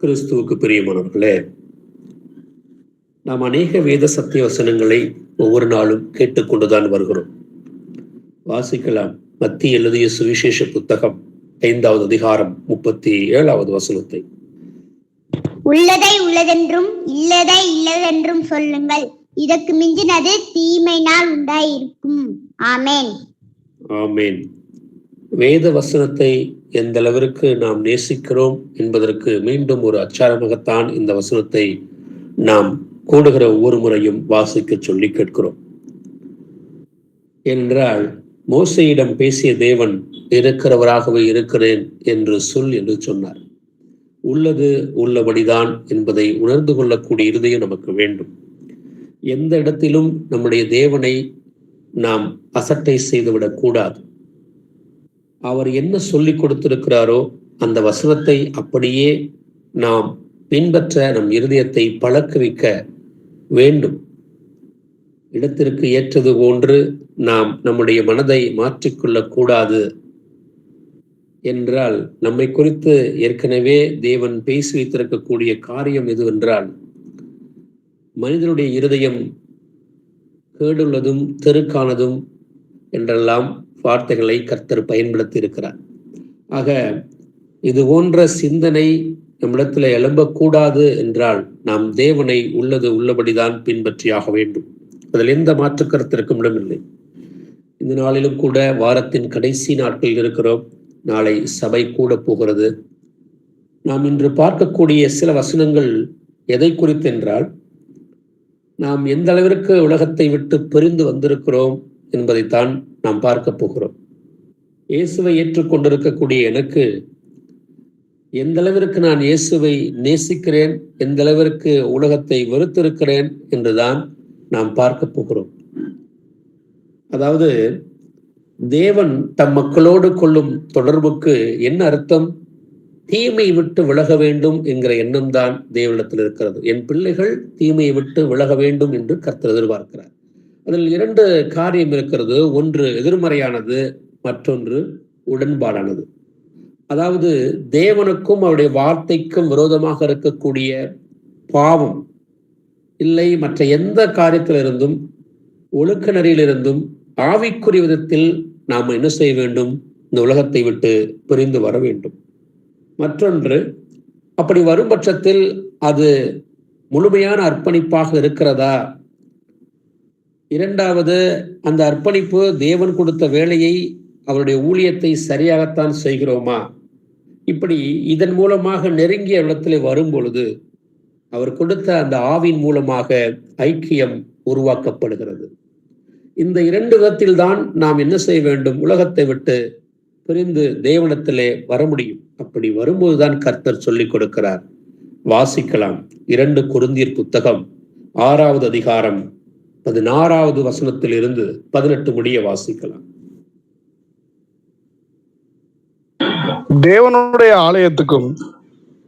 கிறிஸ்துவுக்கு பிரியமானவர்களே, நாம் அநேக வேத சத்திய வசனங்களை ஒவ்வொரு நாளும் கேட்டுக்கொண்டுதான் வருகிறோம். வாசிக்கலாம். மத்திய எழுதிய சுவிசேஷ புத்தகம் 5வது அதிகாரம் 37வது வசனத்தை. உள்ளதை உள்ளதென்றும் இல்லதை இல்லதென்றும் சொல்லுங்கள், இதற்கு மிஞ்சினது தீமையினால் உண்டாயிருக்கும். ஆமேன். ஆமேன். வேத வசனத்தை எந்த அளவிற்கு நாம் நேசிக்கிறோம் என்பதற்கு மீண்டும் ஒரு அச்சாரமாகத்தான் இந்த வசனத்தை நாம் கூடுகிற ஒவ்வொரு முறையும் வாசிக்க சொல்லி கேட்கிறோம். ஏனென்றால் மோசையிடம் பேசிய தேவன் இருக்கிறவராகவே இருக்கிறேன் என்று சொல் என்று சொன்னார். உள்ளது உள்ளபடிதான் என்பதை உணர்ந்து கொள்ளக்கூடிய இருதயம் நமக்கு வேண்டும். எந்த இடத்திலும் நம்முடைய தேவனை நாம் அசட்டை செய்துவிடக் கூடாது. அவர் என்ன சொல்லி கொடுத்திருக்கிறாரோ அந்த வசனத்தை அப்படியே நாம் பின்பற்ற நம் இருதயத்தை பழக்குவிக்க வேண்டும். இடத்திற்கு ஏற்றது போன்று நாம் நம்முடைய மனதை மாற்றிக்கொள்ளக் கூடாது என்றால், நம்மை குறித்து ஏற்கனவே தேவன் பேசி வைத்திருக்கக்கூடிய காரியம் எதுவென்றால், மனிதனுடைய இருதயம் கேடுள்ளதும் தெருக்கானதும் என்றெல்லாம் வார்த்தைகளை கர்த்தர் பயன்படுத்தி இருக்கிறார். ஆக இது போன்ற சிந்தனை நம்மிடத்தில் எழும்பக்கூடாது என்றால் நாம் தேவனை உள்ளது உள்ளபடிதான் பின்பற்றியாக வேண்டும். அதில் எந்த மாற்று கருத்திற்கும் இடமில்லை. இந்த நாளிலும் கூட வாரத்தின் கடைசி நாட்களில் இருக்கிறோம். நாளை சபை கூட போகிறது. நாம் இன்று பார்க்கக்கூடிய சில வசனங்கள் எதை குறித்தென்றால், நாம் எந்த அளவிற்கு உலகத்தை விட்டு பிரிந்து வந்திருக்கிறோம் என்பதைத்தான் நாம் பார்க்க போகிறோம். இயேசுவை ஏற்றுக்கொண்டிருக்கக்கூடிய எனக்கு எந்த அளவிற்கு நான் இயேசுவை நேசிக்கிறேன், எந்த அளவிற்கு உலகத்தை வெறுத்திருக்கிறேன் என்றுதான் நாம் பார்க்க போகிறோம். அதாவது தேவன் தம் மக்களோடு கொள்ளும் தொடர்புக்கு என்ன அர்த்தம்? தீமையை விட்டு விலக வேண்டும் என்கிற எண்ணம் தான் தேவனிடத்தில் இருக்கிறது. என் பிள்ளைகள் தீமையை விட்டு விலக வேண்டும் என்று கர்த்தர் எதிர்பார்க்கிறார். அதில் 2 காரியம் இருக்கிறது. ஒன்று எதிர்மறையானது, மற்றொன்று உடன்பாடானது. அதாவது தேவனுக்கும் அவருடைய வார்த்தைக்கும் விரோதமாக இருக்கக்கூடிய பாவம் இல்லை, மற்ற எந்த காரியத்திலிருந்தும் ஒழுக்க நெறியிலிருந்தும் ஆவிக்குரிய விதத்தில் நாம் என்ன செய்ய வேண்டும்? இந்த உலகத்தை விட்டு பிரிந்து வர வேண்டும். மற்றொன்று, அப்படி வரும் பட்சத்தில் அது முழுமையான அர்ப்பணிப்பாக இருக்கிறதா? இரண்டாவது, அந்த அர்ப்பணிப்பு தேவன் கொடுத்த வேலையை, அவருடைய ஊழியத்தை சரியாகத்தான் செய்கிறோமா? இப்படி இதன் மூலமாக நெருங்கிய இடத்துல வரும் பொழுது அவர் கொடுத்த அந்த ஆவின் மூலமாக ஐக்கியம் உருவாக்கப்படுகிறது. இந்த 2 விதத்தில் தான் நாம் என்ன செய்ய வேண்டும்? உலகத்தை விட்டு பிரிந்து தேவனிடத்திலே வர முடியும். அப்படி வரும்போதுதான் கர்த்தர் சொல்லிக் கொடுக்கிறார். வாசிக்கலாம். 2 கொரிந்தியர் புத்தகம் 6வது அதிகாரம் 16வது வசனத்தில் இருந்து 18 முடிய வாசிக்கலாம். தேவனுடைய ஆலயத்துக்கும்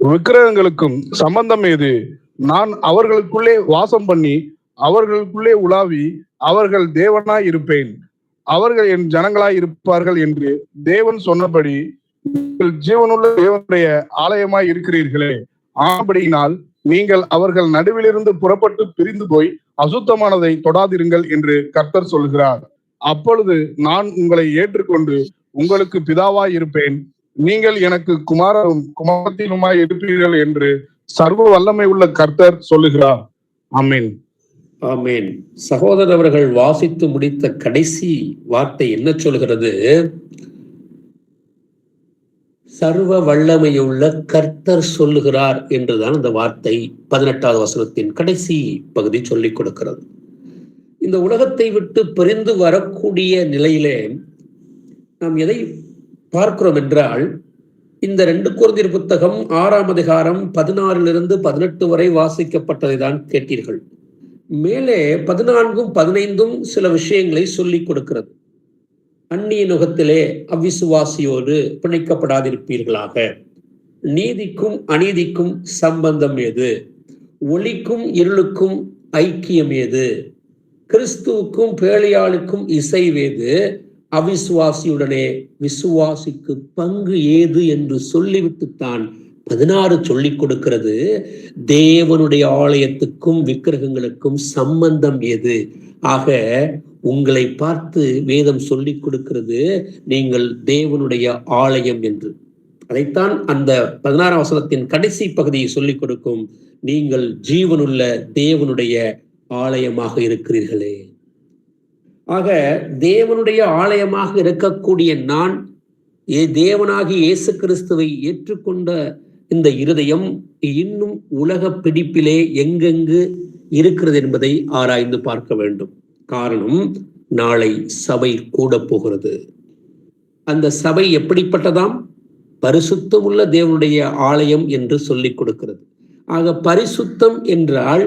விக்கிரகங்களுக்கும் சம்பந்தம் ஏது? நான் அவர்களுக்குள்ளே வாசம் பண்ணி அவர்களுக்குள்ளே உலாவி அவர்கள் தேவனாய் இருப்பேன், அவர்கள் என் ஜனங்களாய் இருப்பார்கள் என்று தேவன் சொன்னபடி நீங்கள் ஜீவனுள்ள தேவனுடைய ஆலயமாய் இருக்கிறீர்களே. ஆனபடியினால் நீங்கள் அவர்கள் நடுவிலிருந்து புறப்பட்டு பிரிந்து போய் அசுத்தமானதை தொடாதிருங்கள் என்று கர்த்தர் சொல்கிறார். அப்பொழுது நான் உங்களை ஏற்றுக்கொண்டு உங்களுக்கு பிதாவாய் இருப்பேன், நீங்கள் எனக்கு குமாரரும் குமாரத்தினுமாய் இருப்பீர்கள் என்று சர்வ வல்லமை உள்ள கர்த்தர் சொல்லுகிறார். ஆமேன். ஆமேன். சகோதரர் அவர்கள் வாசித்து முடித்த கடைசி வார்த்தை என்ன சொல்கிறது? சர்வ வல்லமையுள்ள கர்த்தர் சொல்லுகிறார் என்றுதான் அந்த வார்த்தை 18வது வசனத்தின் கடைசி பகுதி சொல்லிக் கொடுக்கிறது. இந்த உலகத்தை விட்டு பிரிந்து வரக்கூடிய நிலையிலே நாம் எதை பார்க்கிறோம் என்றால், இந்த 2 கொரிந்தியர் புத்தகம் 6ஆம் அதிகாரம் 16லிருந்து 18 வரை வாசிக்கப்பட்டதை தான் கேட்டீர்கள். மேலே 14ம் 15ம் சில விஷயங்களை சொல்லிக் கொடுக்கிறது. அந்நிய நுகத்திலே அவ்விசுவாசியோடு பிணைக்கப்படாதிருப்பீர்களாக, நீதிக்கும் அநீதிக்கும் சம்பந்தம் ஏது, ஒளிக்கும் இருளுக்கும் ஐக்கியம் ஏது, கிறிஸ்துவுக்கும் பேழையாளுக்கும் இசைவேது, அவிசுவாசியுடனே விசுவாசிக்கு பங்கு ஏது என்று சொல்லிவிட்டுத்தான் 16 சொல்லிக் கொடுக்கிறது தேவனுடைய ஆலயத்துக்கும் விக்கிரகங்களுக்கும் சம்பந்தம் எது. ஆக உங்களை பார்த்து வேதம் சொல்லிக் கொடுக்கிறது நீங்கள் தேவனுடைய ஆலயம் என்று. அதைத்தான் அந்த 16ஆம் வசனத்தின் கடைசி பகுதியை சொல்லிக் கொடுக்கும், நீங்கள் ஜீவனுள்ள தேவனுடைய ஆலயமாக இருக்கிறீர்களே. ஆக தேவனுடைய ஆலயமாக இருக்கக்கூடிய நான் தேவனாகி இயேசு கிறிஸ்துவை ஏற்றுக்கொண்ட இந்த இருதயம் இன்னும் உலக பிடிப்பிலே எங்கெங்கு இருக்கிறது என்பதை ஆராய்ந்து பார்க்க வேண்டும். காரணம், நாளை சபை கூட போகிறது. அந்த சபை எப்படிப்பட்டதாம்? பரிசுத்தம் உள்ள தேவனுடைய ஆலயம் என்று சொல்லிக் கொடுக்கிறது. ஆக பரிசுத்தம் என்றால்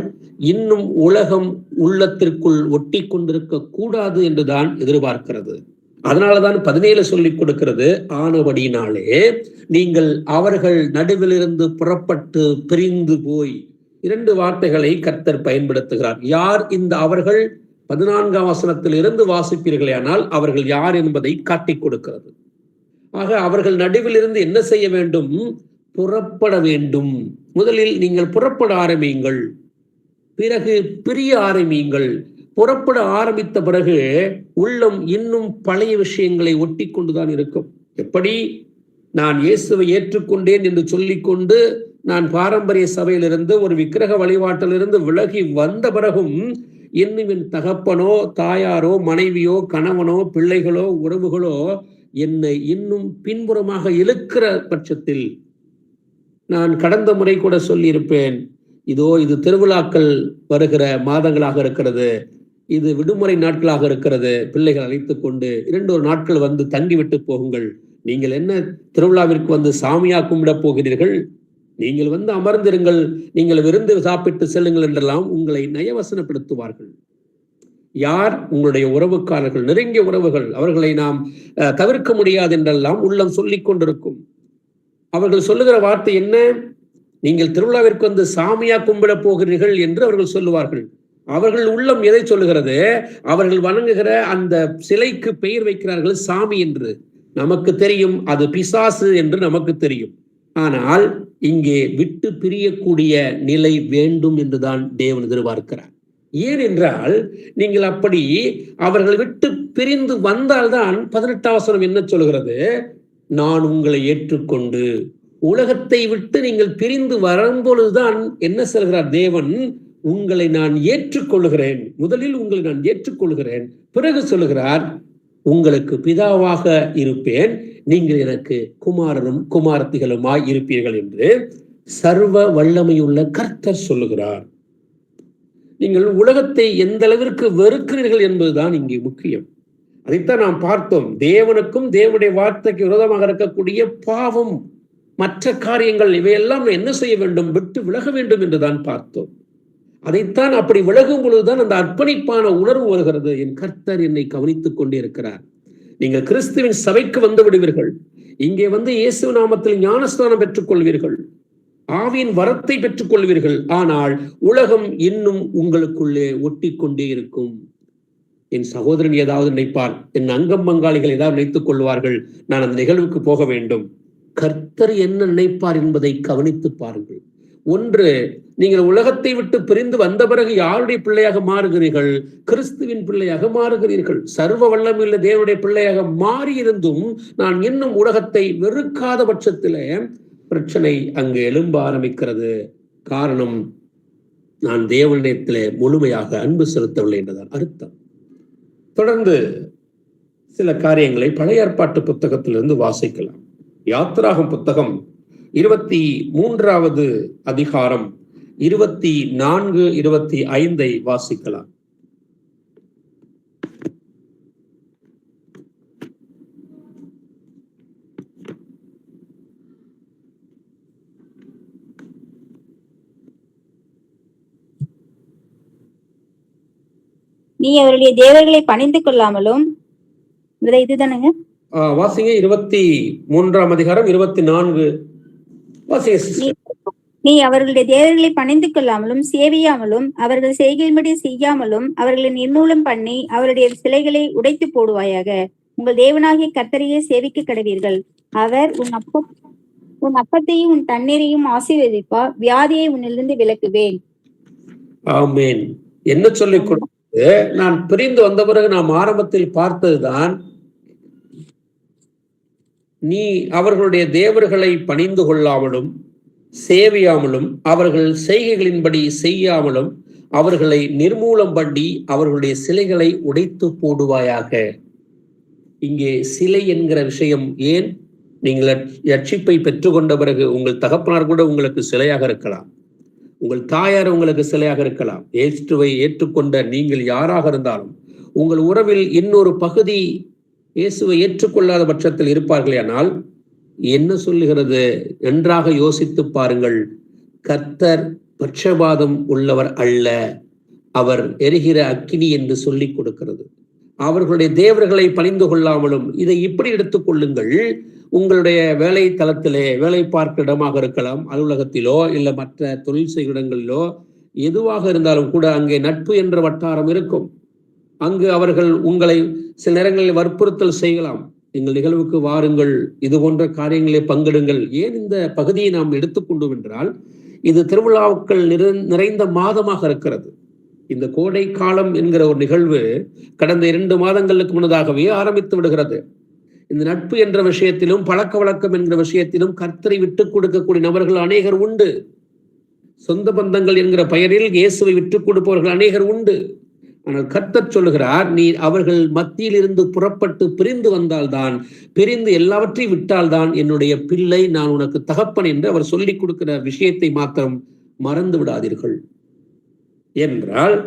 இன்னும் உலகம் உள்ளத்திற்குள் ஒட்டி கொண்டிருக்க கூடாது என்றுதான் எதிர்பார்க்கிறது. அதனாலதான் 17 சொல்லிக் கொடுக்கிறது, ஆனபடினாலே நீங்கள் அவர்கள் நடுவிலிருந்து புறப்பட்டு பிரிந்து போய். 2 வார்த்தைகளை கர்த்தர் பயன்படுத்துகிறார். யார் இந்த அவர்கள்? 14ஆம் வசனத்தில் இருந்து வாசிப்பீர்களே ஆனால் அவர்கள் யார் என்பதை காட்டிக் கொடுக்கிறது. ஆக அவர்கள் நடுவில் இருந்து என்ன செய்ய வேண்டும்? புறப்பட வேண்டும். முதலில் நீங்கள் புறப்பட ஆரம்பியுங்கள், பிறகு பிரிய ஆரம்பியுங்கள். புறப்பட ஆரம்பித்த பிறகு உள்ளம் இன்னும் பழைய விஷயங்களை ஒட்டி கொண்டுதான் இருக்கும். எப்படி நான் இயேசுவை ஏற்றுக்கொண்டேன் என்று சொல்லிக்கொண்டு நான் பாரம்பரிய சபையிலிருந்து ஒரு விக்கிரக வழிபாட்டிலிருந்து விலகி வந்த பிறகும் இன்னும் என் தகப்பனோ தாயாரோ மனைவியோ கணவனோ பிள்ளைகளோ உறவுகளோ என்னை இன்னும் பின்புறமாக இழுக்கிற பட்சத்தில், நான் கடந்த முறை கூட சொல்லியிருப்பேன், இதோ இது திருவிழாக்கள் வருகிற மாதங்களாக இருக்கிறது, இது விடுமுறை நாட்களாக இருக்கிறது, பிள்ளைகள் அழைத்து கொண்டு 2 நாட்கள் வந்து தங்கிவிட்டு போகுங்கள். நீங்கள் என்ன திருவிழாவிற்கு வந்து சாமியா கும்பிட போகிறீர்கள்? நீங்கள் வந்து அமர்ந்திருங்கள், நீங்கள் விருந்து சாப்பிட்டு செல்லுங்கள் என்றெல்லாம் உங்களை நயவசனப்படுத்துவார்கள். யார்? உங்களுடைய உறவுக்காரர்கள், நெருங்கிய உறவுகள். அவர்களை நாம் தவிர்க்க முடியாது என்றெல்லாம் உள்ளம் சொல்லிக் கொண்டிருக்கும். அவர்கள் சொல்லுகிற வார்த்தை என்ன? நீங்கள் திருவிழாவிற்கு வந்து சாமியா கும்பிட போகிறீர்கள் என்று அவர்கள் சொல்லுவார்கள். அவர்கள் உள்ளம் எதை சொல்லுகிறது? அவர்கள் வணங்குகிற அந்த சிலைக்கு பெயர் வைக்கிறார்கள் சாமி என்று. நமக்கு தெரியும் அது பிசாசு என்று நமக்கு தெரியும். ஆனால் இங்கே விட்டு பிரியக்கூடிய நிலை வேண்டும் என்றுதான் தேவன் எதிர்பார்க்கிறார். ஏனென்றால் நீங்கள் அப்படி அவர்கள் விட்டு பிரிந்து வந்தால்தான் 18ஆம் வசனம் என்ன சொல்கிறது? நான் உங்களை ஏற்றுக்கொண்டு. உலகத்தை விட்டு நீங்கள் பிரிந்து வரும்பொழுதுதான் என்ன சொல்கிறார் தேவன்? உங்களை நான் ஏற்றுக்கொள்கிறேன். முதலில் உங்களை நான் ஏற்றுக்கொள்கிறேன், பிறகு சொல்லுகிறார் உங்களுக்கு பிதாவாக இருப்பேன், நீங்கள் எனக்கு குமாரனும் குமாரத்திகளுமாய் இருப்பீர்கள் என்று சர்வ வல்லமையுள்ள கர்த்தர் சொல்லுகிறார். நீங்கள் உலகத்தை எந்த அளவிற்கு வெறுக்கிறீர்கள் என்பதுதான் இங்கே முக்கியம். அதைத்தான் நாம் பார்த்தோம். தேவனுக்கும் தேவனுடைய வார்த்தைக்கு விரோதமாக இருக்கக்கூடிய பாவம், மற்ற காரியங்கள், இவையெல்லாம் என்ன செய்ய வேண்டும்? விட்டு விலக வேண்டும் என்றுதான் பார்த்தோம். அதைத்தான் அப்படி விலகும் பொழுதுதான் அந்த அர்ப்பணிப்பான உணர்வு வருகிறது. என் கர்த்தர் என்னை கவனித்துக் கொண்டே இருக்கிறார். நீங்கள் கிறிஸ்துவின் சபைக்கு வந்து விடுவீர்கள், இங்கே வந்து இயேசு நாமத்தில் ஞானஸ்நானம் பெற்றுக் கொள்வீர்கள், ஆவியின் வரத்தை பெற்றுக் கொள்வீர்கள். ஆனால் உலகம் இன்னும் உங்களுக்குள்ளே ஒட்டி கொண்டே இருக்கும். என் சகோதரன் ஏதாவது நினைப்பார், என் அங்கம் பங்காளிகள் ஏதாவது நினைத்துக் கொள்வார்கள், நான் அந்த நிகழ்வுக்கு போக வேண்டும். கர்த்தர் என்ன நினைப்பார் என்பதை கவனித்து பாருங்கள். ஒன்று, நீங்கள் உலகத்தை விட்டு பிரிந்து வந்த பிறகு யாருடைய பிள்ளையாக மாறுகிறீர்கள்? கிறிஸ்துவின் பிள்ளையாக மாறுகிறீர்கள். சர்வ வல்லமையுள்ள தேவனுடைய பிள்ளையாக மாறி இருந்தும் நான் இன்னும் உலகத்தை வெறுக்காத பட்சத்திலே பிரச்சனை அங்கு எழும்ப ஆரம்பிக்கிறது. காரணம், நான் தேவனிடத்திலே முழுமையாக அன்பு செலுத்தவில்லை என்றுதான் அர்த்தம். தொடர்ந்து சில காரியங்களை பழைய ஏற்பாட்டு புத்தகத்திலிருந்து வாசிக்கலாம். யாத்திராகம் புத்தகம் 23வது அதிகாரம் 24, 25 வாசிக்கலாம். நீ அவருடைய தேவர்களை பணிந்து கொள்ளாமலும், இதுதானுங்க வாசிங்க. 23ஆம் அதிகாரம் 24 வாசிங்க. நீ அவர்களுடைய தேவர்களை பணிந்து கொள்ளாமலும் சேவியாமலும் அவர்கள் செய்கையின்படி செய்யாமலும் அவர்களை நிர்மூலம் பண்ணி அவருடைய சிலைகளை உடைத்து போடுவாயாக. உங்கள் தேவனாகிய கர்த்தரையே சேவிக்க கடவீர்கள். அவர் உன் அப்பத்தையும் உன் தண்ணீரையும் ஆசீர்வதிப்பார், வியாதியை உன்னிலிருந்து விலக்குவேன். ஆமேன். என்ன சொல்லிக் கொடுத்து நான் பிரிந்து வந்த பிறகு நாம் ஆரம்பத்தில் பார்த்ததுதான், நீ அவர்களுடைய தேவர்களை பணிந்து கொள்ளாமலும் சேவியாமலும் அவர்கள் செய்கைகளின்படி செய்யாமலும் அவர்களை நிர்மூலம் பண்ணி அவர்களுடைய சிலைகளை உடைத்து போடுவாயாக. இங்கே சிலை என்கிற விஷயம் ஏன்? நீங்கள் ரட்சிப்பை பெற்றுக்கொண்ட பிறகு உங்கள் தகப்பனார் கூட உங்களுக்கு சிலையாக இருக்கலாம், உங்கள் தாயார் உங்களுக்கு சிலையாக இருக்கலாம். இயேசுவை ஏற்றுக்கொண்ட நீங்கள் யாராக இருந்தாலும் உங்கள் உறவில் இன்னொரு பகுதி இயேசுவை ஏற்றுக்கொள்ளாத பட்சத்தில் இருப்பார்களே. ஆனால் என்ன சொல்லுகிறது? நன்றாக யோசித்து பாருங்கள். கர்த்தர் பட்சபாதம் உள்ளவர் அல்ல, அவர் எரிகிற அக்கினி என்று சொல்லிக் கொடுக்கிறது. அவர்களுடைய தேவர்களை பணிந்து கொள்ளாமலும், இதை இப்படி எடுத்துக் கொள்ளுங்கள். உங்களுடைய வேலை தளத்திலே, வேலை பார்க்கிற இடமாக இருக்கலாம், அலுவலகத்திலோ இல்ல மற்ற தொழில் செய்கிற இடங்களிலோ எதுவாக இருந்தாலும் கூட அங்கே நட்பு என்ற வட்டாரம் இருக்கும். அங்கு அவர்கள் உங்களை சில நேரங்களில் வற்புறுத்தல் செய்யலாம். எங்கள் நிகழ்வுக்கு வாருங்கள், இது போன்ற காரியங்களை பங்கிடுங்கள். ஏன் இந்த பகுதியை நாம் எடுத்துக்கொண்டோம் என்றால், இது திருவிழாக்கள் நிறைந்த மாதமாக இருக்கிறது. இந்த கோடை காலம் என்கிற ஒரு நிகழ்வு கடந்த 2 மாதங்களுக்கு முன்னதாகவே ஆரம்பித்து விடுகிறது. இந்த நட்பு என்ற விஷயத்திலும் பழக்க வழக்கம் என்கிற விஷயத்திலும் கர்த்தரை விட்டுக் கொடுக்கக்கூடிய நபர்கள் அநேகர் உண்டு. சொந்த பந்தங்கள் என்கிற பெயரில் இயேசுவை விட்டுக் கொடுப்பவர்கள் அநேகர் உண்டு. ஆனால் கர்த்தர் சொல்லுகிறார், நீ அவர்கள் மத்தியில் இருந்து புறப்பட்டு பிரிந்து வந்தால்தான், பிரிந்து எல்லாவற்றையும் விட்டால்தான் என்னுடைய பிள்ளை, நான் உனக்கு தகப்பன் என்று அவர் சொல்லிக் கொடுக்கிற விஷயத்தை மாத்திரம் மறந்து விடாதீர்கள். என்றால்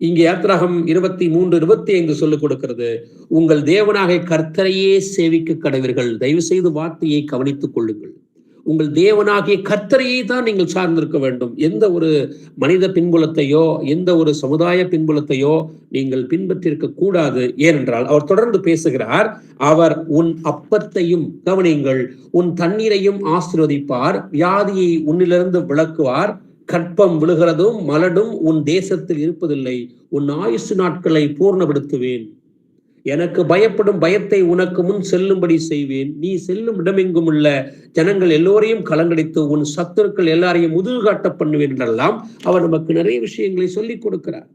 இங்கே யாத்திராகம் 23:25 சொல்லிக் கொடுக்கிறது, உங்கள் தேவனாக கர்த்தரையே சேவிக்க கடவீர்கள். தயவு செய்து வார்த்தையை கவனித்துக் கொள்ளுங்கள். உங்கள் தேவனாகிய கர்த்தரையை தான் நீங்கள் சார்ந்திருக்க வேண்டும். எந்த ஒரு மனித பின்புலத்தையோ எந்த ஒரு சமுதாய பின்புலத்தையோ நீங்கள் பின்பற்றிருக்க கூடாது. ஏனென்றால் அவர் தொடர்ந்து பேசுகிறார், அவர் உன் அப்பத்தையும் கவனியுங்கள், உன் தண்ணீரையும் ஆசீர்வதிப்பார், வியாதியை உன்னிலிருந்து விலக்குவார், கற்பம் விழுகிறதும் மலடும் உன் தேசத்தில் இருப்பதில்லை, உன் ஆயுசு நாட்களை பூர்ணப்படுத்துவேன், எனக்கு பயப்படும் பயத்தை உனக்கு முன் செல்லும்படி செய்வேன், நீ செல்லும் இடமெங்கும் உள்ள ஜனங்கள் எல்லோரையும் கலங்கடித்து உன் சத்துருக்கள் எல்லாரையும் முதுகாட்ட பண்ணுவேன் என்றெல்லாம் அவர் நமக்கு நிறைய விஷயங்களை சொல்லிக் கொடுக்கிறார்.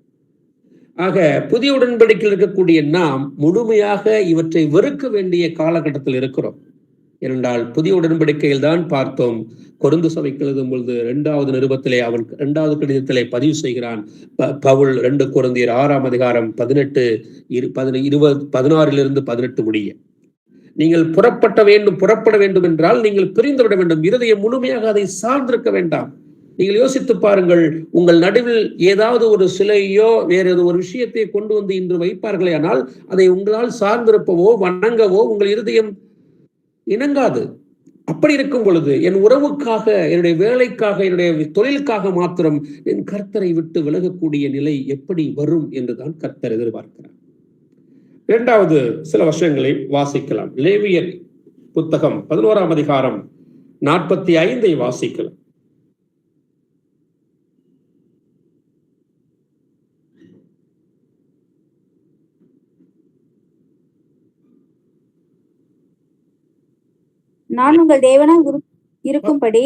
ஆக புதிய உடன்படிக்கையில் இருக்கக்கூடிய நாம் முழுமையாக இவற்றை வெறுக்க வேண்டிய காலகட்டத்தில் இருக்கிறோம். ஏனென்றால் புதிய உடன்படிக்கையில் தான் பார்த்தோம், கொரிந்து சபைக்கு எழுதும் பொழுது 2வது நிருபத்திலே அவன் 2வது கடிதத்திலே பதிவு செய்கிறான் பவுல். 2 கொரிந்தியர் 6ஆம் அதிகாரம் 16 முடிய, நீங்கள் புறப்பட வேண்டும் என்றால் நீங்கள் பிரிந்து விட வேண்டும். இருதயம் முழுமையாக அதை சார்ந்திருக்க வேண்டாம். நீங்கள் யோசித்து பாருங்கள், உங்கள் நடுவில் ஏதாவது ஒரு சிலையோ வேற ஏதோ ஒரு விஷயத்தை கொண்டு வந்து இன்று வைப்பார்களே, ஆனால் அதை உங்களால் சார்ந்திருப்பவோ வணங்கவோ உங்கள் இருதயம் இணங்காது. அப்படி இருக்கும் பொழுது என் உறவுக்காக, என்னுடைய வேலைக்காக, என்னுடைய தொழிலுக்காக மாத்திரம் என் கர்த்தரை விட்டு விலகக்கூடிய நிலை எப்படி வரும் என்றுதான் கர்த்தர் எதிர்பார்க்கிறார். 2வது சில வருஷங்களை வாசிக்கலாம். லேவியர் புத்தகம் 11ஆம் அதிகாரம் 45 வாசிக்கலாம். நான் உங்கள் தேவனாய் இருக்கும்படி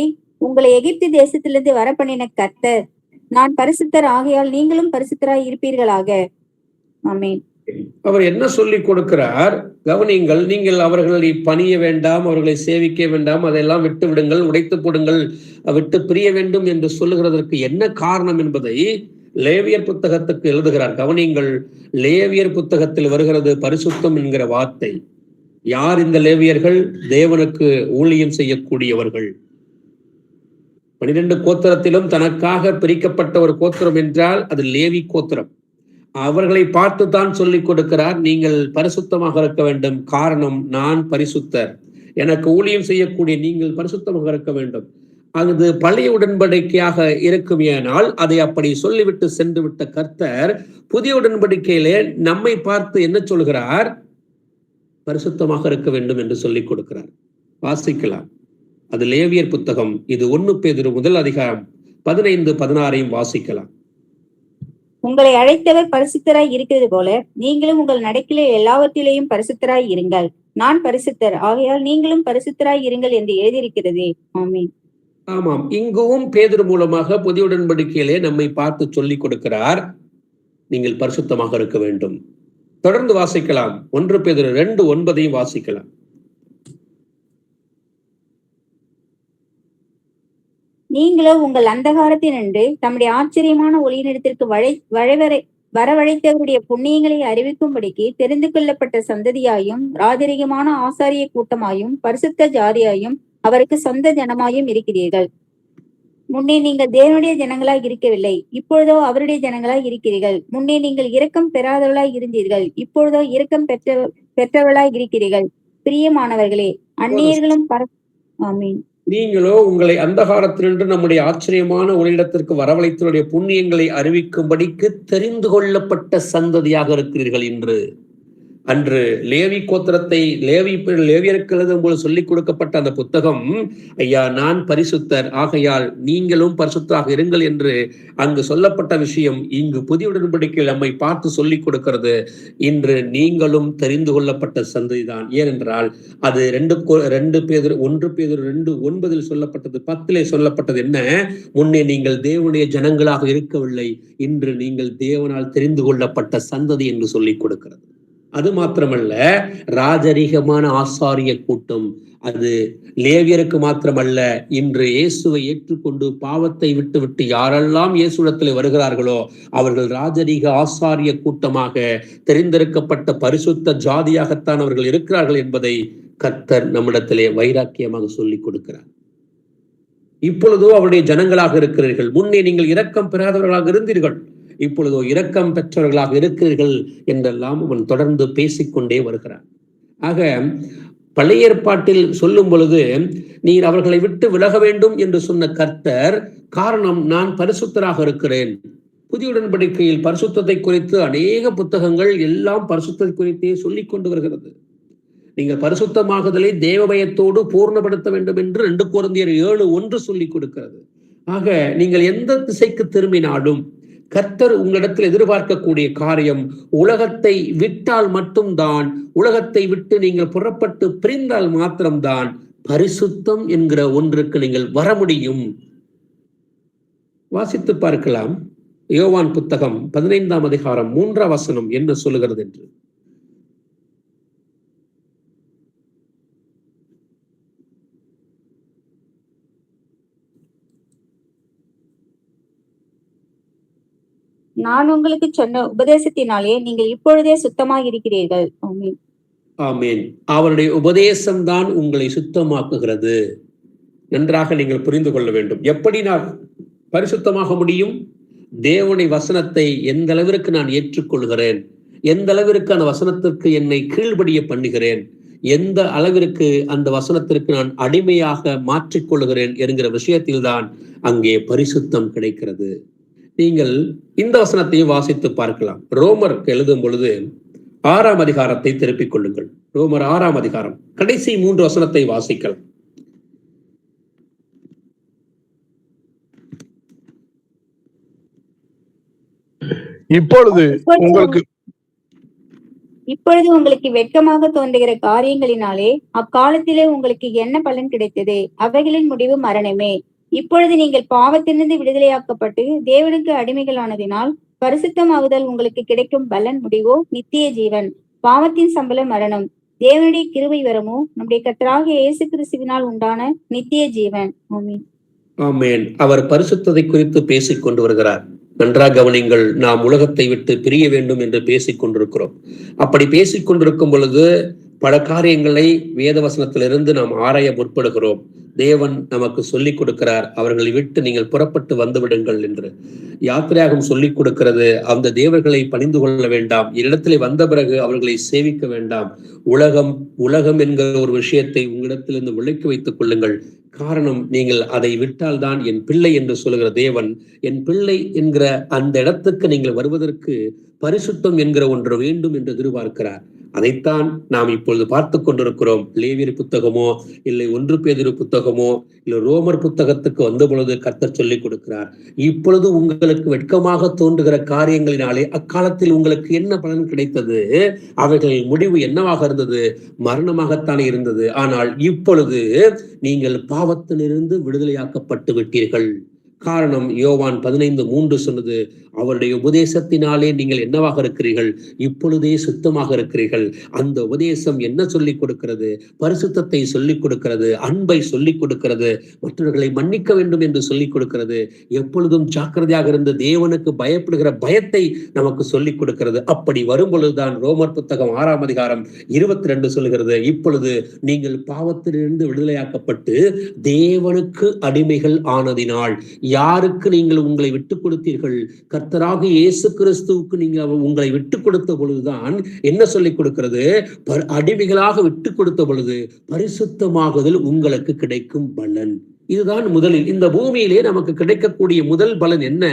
உங்களை எகிப்து தேசத்திலிருந்து வரப்பண்ணின கர்த்தர், நான் பரிசுத்தர் ஆகையால் நீங்களும் பரிசுத்தராய் இருப்பீர்களாக. ஆமென். அவர் என்ன சொல்லிக் கொடுக்கிறார்? கவனிங்கள், நீங்கள் அவர்களை பணிய வேண்டாம், அவர்களை சேவிக்க வேண்டாம், அதெல்லாம் விட்டு விடுங்கள், உடைத்து போடுங்கள், விட்டு பிரிய வேண்டும் என்று சொல்லுகிறதற்கு என்ன காரணம் என்பதை லேவியர் புத்தகத்துக்கு எழுதுகிறார். கவனிங்கள், லேவியர் புத்தகத்தில் வருகிறது பரிசுத்தம் என்கிற வார்த்தை. யார் இந்த லேவியர்கள்? தேவனுக்கு ஊழியம் செய்யக்கூடியவர்கள். 12 கோத்திரத்திலும் தனக்காக பிரிக்கப்பட்ட ஒரு கோத்திரம் என்றால் அது லேவி கோத்திரம். அவர்களை பார்த்து தான் சொல்லிக் கொடுக்கிறார், நீங்கள் பரிசுத்தமாக இருக்க வேண்டும். காரணம், நான் பரிசுத்தர், எனக்கு ஊழியம் செய்யக்கூடிய நீங்கள் பரிசுத்தமாக இருக்க வேண்டும். அது பழைய உடன்படிக்கையாக இருக்குமேனால் அதை அப்படி சொல்லிவிட்டு சென்று விட்ட கர்த்தர் புதிய உடன்படிக்கையிலே நம்மை பார்த்து என்ன சொல்கிறார்? பரிசுத்தமாக இருக்க வேண்டும் என்று சொல்லிக் கொடுக்கிறார். வாசிக்கலாம். அது லேவியர் புத்தகம். இது 1 பேதுரு 1 அதிகாரம் 15-16 வாசிக்கலாம். உங்களை அழைத்தவர் பரிசுத்தராய் இருக்கிறது போல நீங்களும் உங்கள் நடக்கையில எல்லாவற்றிலேயும் பரிசுத்தராய் இருங்கள். நான் பரிசுத்தர் ஆகையால் நீங்களும் பரிசுத்தராய் இருங்கள் என்று எழுதியிருக்கிறதே. ஆமென். ஆமாம், இங்கும் பேதுரு மூலமாக புதிய உடன்படிக்கையிலே நம்மை பார்த்து சொல்லிக் கொடுக்கிறார், நீங்கள் பரிசுத்தமாக இருக்க வேண்டும். தொடர்ந்து வாசிக்கலாம். 1 பேதுரு 2:9 வாசிக்கலாம். நீங்களோ உங்கள் அந்தகாரத்தினின்று தம்முடைய ஆச்சரியமான ஒளியினிடத்திற்கு வரவழைத்தவருடைய புண்ணியங்களை அறிவிக்கும்படிக்கு தெரிந்து கொள்ளப்பட்ட சந்ததியாயும் ராஜரிகமான ஆசாரிய கூட்டமாயும் பரிசுத்த ஜாதியாயும் அவருக்கு சொந்த ஜனமாயும் இருக்கிறீர்கள். முன்னே நீங்கள் தேவனுடைய ஜனங்களாய் இருக்கவில்லை, இப்பொழுதோ அவருடைய ஜனங்களாய் இருக்கிறீர்கள். முன்னே நீங்கள் இரக்கம் பெறாதவளாய் இருந்தீர்கள், இப்பொழுதோ இரக்கம் பெற்றவளாய் இருக்கிறீர்கள். பிரியமானவர்களே, அந்நியர்களும் ஆமீன். நீங்களோ உங்களை அந்தகாரத்தினின்று நம்முடைய ஆச்சரியமான ஒளியிடத்திற்கு வரவழைத்தவருடைய புண்ணியங்களை அறிவிக்கும்படிக்கு தெரிந்து கொள்ளப்பட்ட சந்ததியாக இருக்கிறீர்கள் என்று அன்று லேவி கோத்திரத்தை லேவியருக்கு எழுதும் போது சொல்லிக் கொடுக்கப்பட்ட அந்த புத்தகம், ஐயா நான் பரிசுத்தர் ஆகையால் நீங்களும் பரிசுத்தராக இருங்கள் என்று அங்கு சொல்லப்பட்ட விஷயம் இங்கு புதிய உடன்படிக்கையில் நம்மை பார்த்து சொல்லிக் கொடுக்கிறது. இன்று நீங்களும் தெரிந்து கொள்ளப்பட்ட சந்ததிதான். ஏனென்றால் அது 1 பேதுரு 2:9 சொல்லப்பட்டது. 10 சொல்லப்பட்டது என்ன? முன்னே நீங்கள் தேவனுடைய ஜனங்களாக இருக்கவில்லை, இன்று நீங்கள் தேவனால் தெரிந்து கொள்ளப்பட்ட சந்ததி என்று சொல்லிக் கொடுக்கிறது. அது மாத்திரமல்ல, ராஜரீகமான ஆசாரிய கூட்டம். அது லேவியருக்கு மாத்திரமல்ல, இன்று இயேசுவை ஏற்றுக்கொண்டு பாவத்தை விட்டு யாரெல்லாம் இயேசுவிடத்தில் வருகிறார்களோ அவர்கள் ராஜரீக ஆசாரிய கூட்டமாக தெரிந்தெடுக்கப்பட்ட பரிசுத்த ஜாதியாகத்தான் அவர்கள் இருக்கிறார்கள் என்பதை கர்த்தர் நம்மிடத்திலே வைராக்கியமாக சொல்லிக் கொடுக்கிறார். இப்பொழுதோ அவருடைய ஜனங்களாக இருக்கிறீர்கள். முன்னே நீங்கள் இரக்கம் பெறாதவர்களாக இருந்தீர்கள், இப்பொழுதோ இரக்கம் பெற்றவர்களாக இருக்கிறீர்கள் என்றெல்லாம் அவன் தொடர்ந்து பேசிக்கொண்டே வருகிறான். ஆக பழைய ஏற்பாட்டில் சொல்லும் பொழுது நீர் அவர்களை விட்டு விலக வேண்டும் என்று சொன்ன கர்த்தர், காரணம் நான் பரிசுத்தராக இருக்கிறேன். புதிய உடன்படிக்கையில் பரிசுத்தத்தை குறித்து அநேக புத்தகங்கள் எல்லாம் பரிசுத்தத்தை குறித்தே சொல்லிக் கொண்டு வருகிறது. நீங்கள் பரிசுத்தமாகுதலை தேவபயத்தோடு பூர்ணப்படுத்த வேண்டும் என்று 2 கொரிந்தியர் 7:1 சொல்லிக் கொடுக்கிறது. ஆக நீங்கள் எந்த திசைக்கு திரும்பினாலும் கர்த்தர் உங்களிடத்தில் எதிர்பார்க்கக்கூடிய காரியம், உலகத்தை விட்டால் மட்டும்தான், உலகத்தை விட்டு நீங்கள் புறப்பட்டு பிரிந்தால் மாத்திரம்தான் பரிசுத்தம் என்கிற ஒன்றுக்கு நீங்கள் வர முடியும். வாசித்து பார்க்கலாம். யோவான் புத்தகம் 15ஆம் அதிகாரம் 3ஆம் வசனம் என்ன சொல்லுகிறது என்று. நான் உங்களுக்கு சொன்ன உபதேசத்தினாலே நீங்கள் இப்பொழுதே சுத்தமாக இருக்கிறீர்கள். ஆமென். ஆமென். அவருடைய உபதேசம்தான் உங்களை சுத்தமாக்குகிறது. நன்றாக நீங்கள் புரிந்து கொள்ள வேண்டும். எப்படி நான் பரிசுத்தமாக முடியும்? தேவனுடைய வசனத்தை எந்த அளவிற்கு நான் ஏற்றுக்கொள்கிறேன், எந்த அளவிற்கு அந்த வசனத்திற்கு என்னை கீழ்படிய பண்ணுகிறேன், எந்த அளவிற்கு அந்த வசனத்திற்கு நான் அடிமையாக மாற்றிக்கொள்கிறேன் என்கிற விஷயத்தில்தான் அங்கே பரிசுத்தம் கிடைக்கிறது. நீங்கள் இந்த வசனத்தையும் வாசித்து பார்க்கலாம். ரோமருக்கு எழுதும் பொழுது 6ஆம் அதிகாரத்தை திருப்பிக் கொள்ளுங்கள். ரோமர் 6ஆம் அதிகாரம் கடைசி 3 வசனத்தை வாசிக்கலாம். இப்பொழுது உங்களுக்கு வெட்கமாக தோன்றுகிற காரியங்களினாலே அக்காலத்திலே உங்களுக்கு என்ன பலன் கிடைத்தது? அவைகளின் முடிவு மரணமே. இப்பொழுது நீங்கள் பாவத்திலிருந்து விடுதலையாக்கப்பட்டு தேவனுக்கு அடிமைகளானதினால் பரிசுத்தமாகுதல் உங்களுக்கு கிடைக்கும் பலன் முடிவோ நித்திய ஜீவன். பாவத்தின் சம்பளம் மரணம், தேவனுடைய கிருபை வரமோ நம்முடைய கர்த்தராகிய இயேசு கிறிஸ்துவினால் உண்டான நித்திய ஜீவன். ஆமென். ஆமென். அவர் பரிசுத்தத்தை குறித்து பேசிக் கொண்டு வருகிறார். நன்றாக கவனிங்கள். நாம் உலகத்தை விட்டு பிரிய வேண்டும் என்று பேசிக் கொண்டிருக்கிறோம். அப்படி பேசிக் கொண்டிருக்கும் பொழுது பல காரியங்களை வேத வசனத்திலிருந்து நாம் ஆராய முற்படுகிறோம். தேவன் நமக்கு சொல்லிக் கொடுக்கிறார், அவர்களை விட்டு நீங்கள் புறப்பட்டு வந்து விடுங்கள் என்று. யாத்திரையாகவும் சொல்லிக் கொடுக்கிறது, அந்த தேவர்களை பணிந்து கொள்ள வேண்டாம், என்னிடத்திலே வந்த பிறகு அவர்களை சேவிக்க வேண்டாம். உலகம் என்கிற ஒரு விஷயத்தை உங்களிடத்திலிருந்து விலக்கி வைத்துக் கொள்ளுங்கள். காரணம், நீங்கள் அதை விட்டால் தான் என் பிள்ளை என்று சொல்லுகிற தேவன், என் பிள்ளை என்கிற அந்த இடத்துக்கு நீங்கள் வருவதற்கு பரிசுத்தம் என்கிற ஒன்று வேண்டும் என்று எதிர்பார்க்கிறார். அதைத்தான் நாம் இப்பொழுது பார்த்து கொண்டிருக்கிறோம். லேவியர் புத்தகமோ இல்லை 1 பேதுரு புத்தகமோ இல்லை ரோமர் புத்தகத்துக்கு வந்த பொழுது கர்த்தர் சொல்லிக் கொடுக்கிறார், இப்பொழுது உங்களுக்கு வெட்கமாக தோன்றுகிற காரியங்களினாலே அக்காலத்தில் உங்களுக்கு என்ன பலன் கிடைத்தது, அவைகள் முடிவு என்னவாக இருந்தது, மரணமாகத்தானே இருந்தது. ஆனால் இப்பொழுது நீங்கள் பாவத்திலிருந்து விடுதலையாக்கப்பட்டு விட்டீர்கள். காரணம் யோவான் 15:3 சொன்னது, அவருடைய உபதேசத்தினாலே நீங்கள் என்னவாக இருக்கிறீர்கள், இப்பொழுதே சுத்தமாக இருக்கிறீர்கள். அந்த உபதேசம் என்ன சொல்லிக் கொடுக்கிறது, பரிசுத்தத்தை சொல்லிக் கொடுக்கிறது, அன்பை சொல்லிக் கொடுக்கிறது, மற்றவர்களை மன்னிக்க வேண்டும் என்று சொல்லிக் கொடுக்கிறது, எப்பொழுதும் ஜாக்கிரதையாக இருந்து தேவனுக்கு பயப்படுகிற பயத்தை நமக்கு சொல்லிக் கொடுக்கிறது. அப்படி வரும் பொழுதுதான் ரோமர் புத்தகம் 6ஆம் அதிகாரம் 22 சொல்லுகிறது, இப்பொழுது நீங்கள் பாவத்திலிருந்து விடுதலையாக்கப்பட்டு தேவனுக்கு அடிமைகள் ஆனதினால். யாருக்கு நீங்கள் உங்களை விட்டுக் கொடுத்தீர்கள், கர்த்தராக இயேசு கிறிஸ்துவுக்கு நீங்க உங்களை விட்டுக் கொடுத்த பொழுதுதான் என்ன சொல்லிக் கொடுக்கிறது, அடிமைகளாக விட்டுக் கொடுத்த பொழுது பரிசுத்தமாகுதல் உங்களுக்கு கிடைக்கும் பலன். இதுதான் முதலில் இந்த பூமியிலே நமக்கு கிடைக்கக்கூடிய முதல் பலன் என்ன,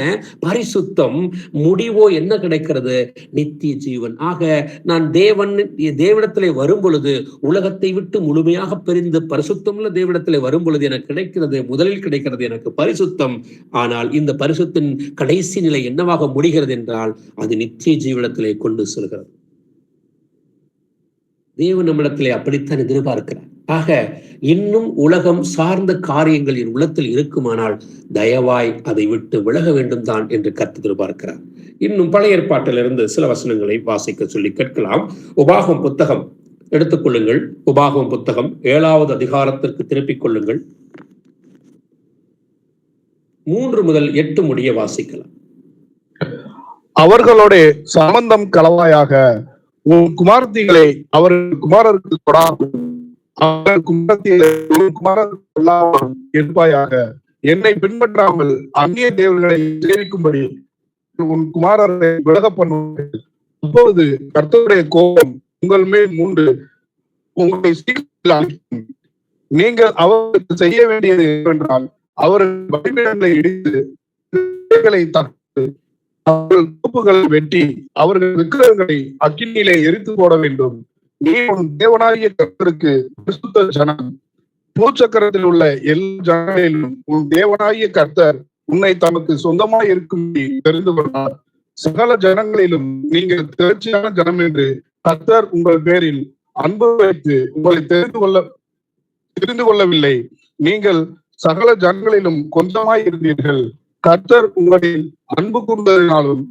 பரிசுத்தம். முடிவோ என்ன கிடைக்கிறது, நித்திய ஜீவன். ஆக நான் தேவனிடத்திலே வரும் பொழுது, உலகத்தை விட்டு முழுமையாக பிரிந்து பரிசுத்தமுள்ள தேவனிடத்திலே வரும் பொழுது எனக்கு கிடைக்கிறது, முதலில் கிடைக்கிறது எனக்கு பரிசுத்தம். ஆனால் இந்த பரிசுத்தின் கடைசி நிலை என்னவாக முடிகிறது என்றால் அது நித்திய ஜீவனத்திலே கொண்டு செல்கிறது. தேவன் நம்மிடத்திலே அப்படித்தான் எதிர்பார்க்கிறார். ஆக இன்னும் உலகம் சார்ந்த காரியங்கள் என் உள்ளத்தில் இருக்குமானால் தயவாய் அதை விட்டு விலக வேண்டும் தான் என்று கர்த்தர் எதிர்பார்க்கிறார். இன்னும் பழைய ஏற்பாட்டிலிருந்து சில வசனங்களை வாசிக்க சொல்லி கேட்கலாம். உபாகமம் புத்தகம் எடுத்துக்கொள்ளுங்கள். உபாகமம் புத்தகம் 7வது அதிகாரத்திற்கு திருப்பிக் கொள்ளுங்கள். 3 முதல் 8 முடிய வாசிக்கலாம். அவர்களோட சம்பந்தம் கலவாயாக உன் குமாரத்திகளை அவர்கள் குமாரருக்கு கொடாமல், அவர்கள் குமாரத்திகளை உன் குமாரருக்கு கொள்ளாமல் இருப்பாயாக. என்னை பின்பற்றாமல் அந்நிய தேவர்களை சேவிக்கும்படி உன் குமாரரை விலக பண்ணுவார்கள். அப்பொழுது கர்த்தருடைய கோபம் உங்கள் மேல் மூண்டு உங்களை சீக்கிரத்தில் அழிக்கும். நீங்கள் அவர்களுக்கு செய்ய வேண்டியது என்னவென்றால், அவர்கள் பலிபீடங்களை இடித்து தடுத்து அவர்கள் தோப்புகளை வெட்டி அவர்கள் விக்கிரகங்களை அக்கினியிலே எரித்து போட வேண்டும். நீ உன் தேவனாகிய கர்த்தருக்கு பரிசுத்த ஜனம். பூச்சக்கரத்தில் உள்ள எல்லா ஜனங்களிலும் உன் தேவனாகிய கர்த்தர் உன்னை தமக்கு சொந்தமாய் இருக்கும்படி தெரிந்து கொண்டார். சகல ஜனங்களிலும் நீங்கள் திரட்சியான ஜனம் என்று கர்த்தர் உங்கள் பேரில் அன்பு வைத்து உங்களை தெரிந்து கொள்ளவில்லை. நீங்கள் சகல ஜனங்களிலும் கொஞ்சமாய் இருந்தீர்கள். கர்த்தர் உங்களில் அன்பு கூர்ந்ததினாலும்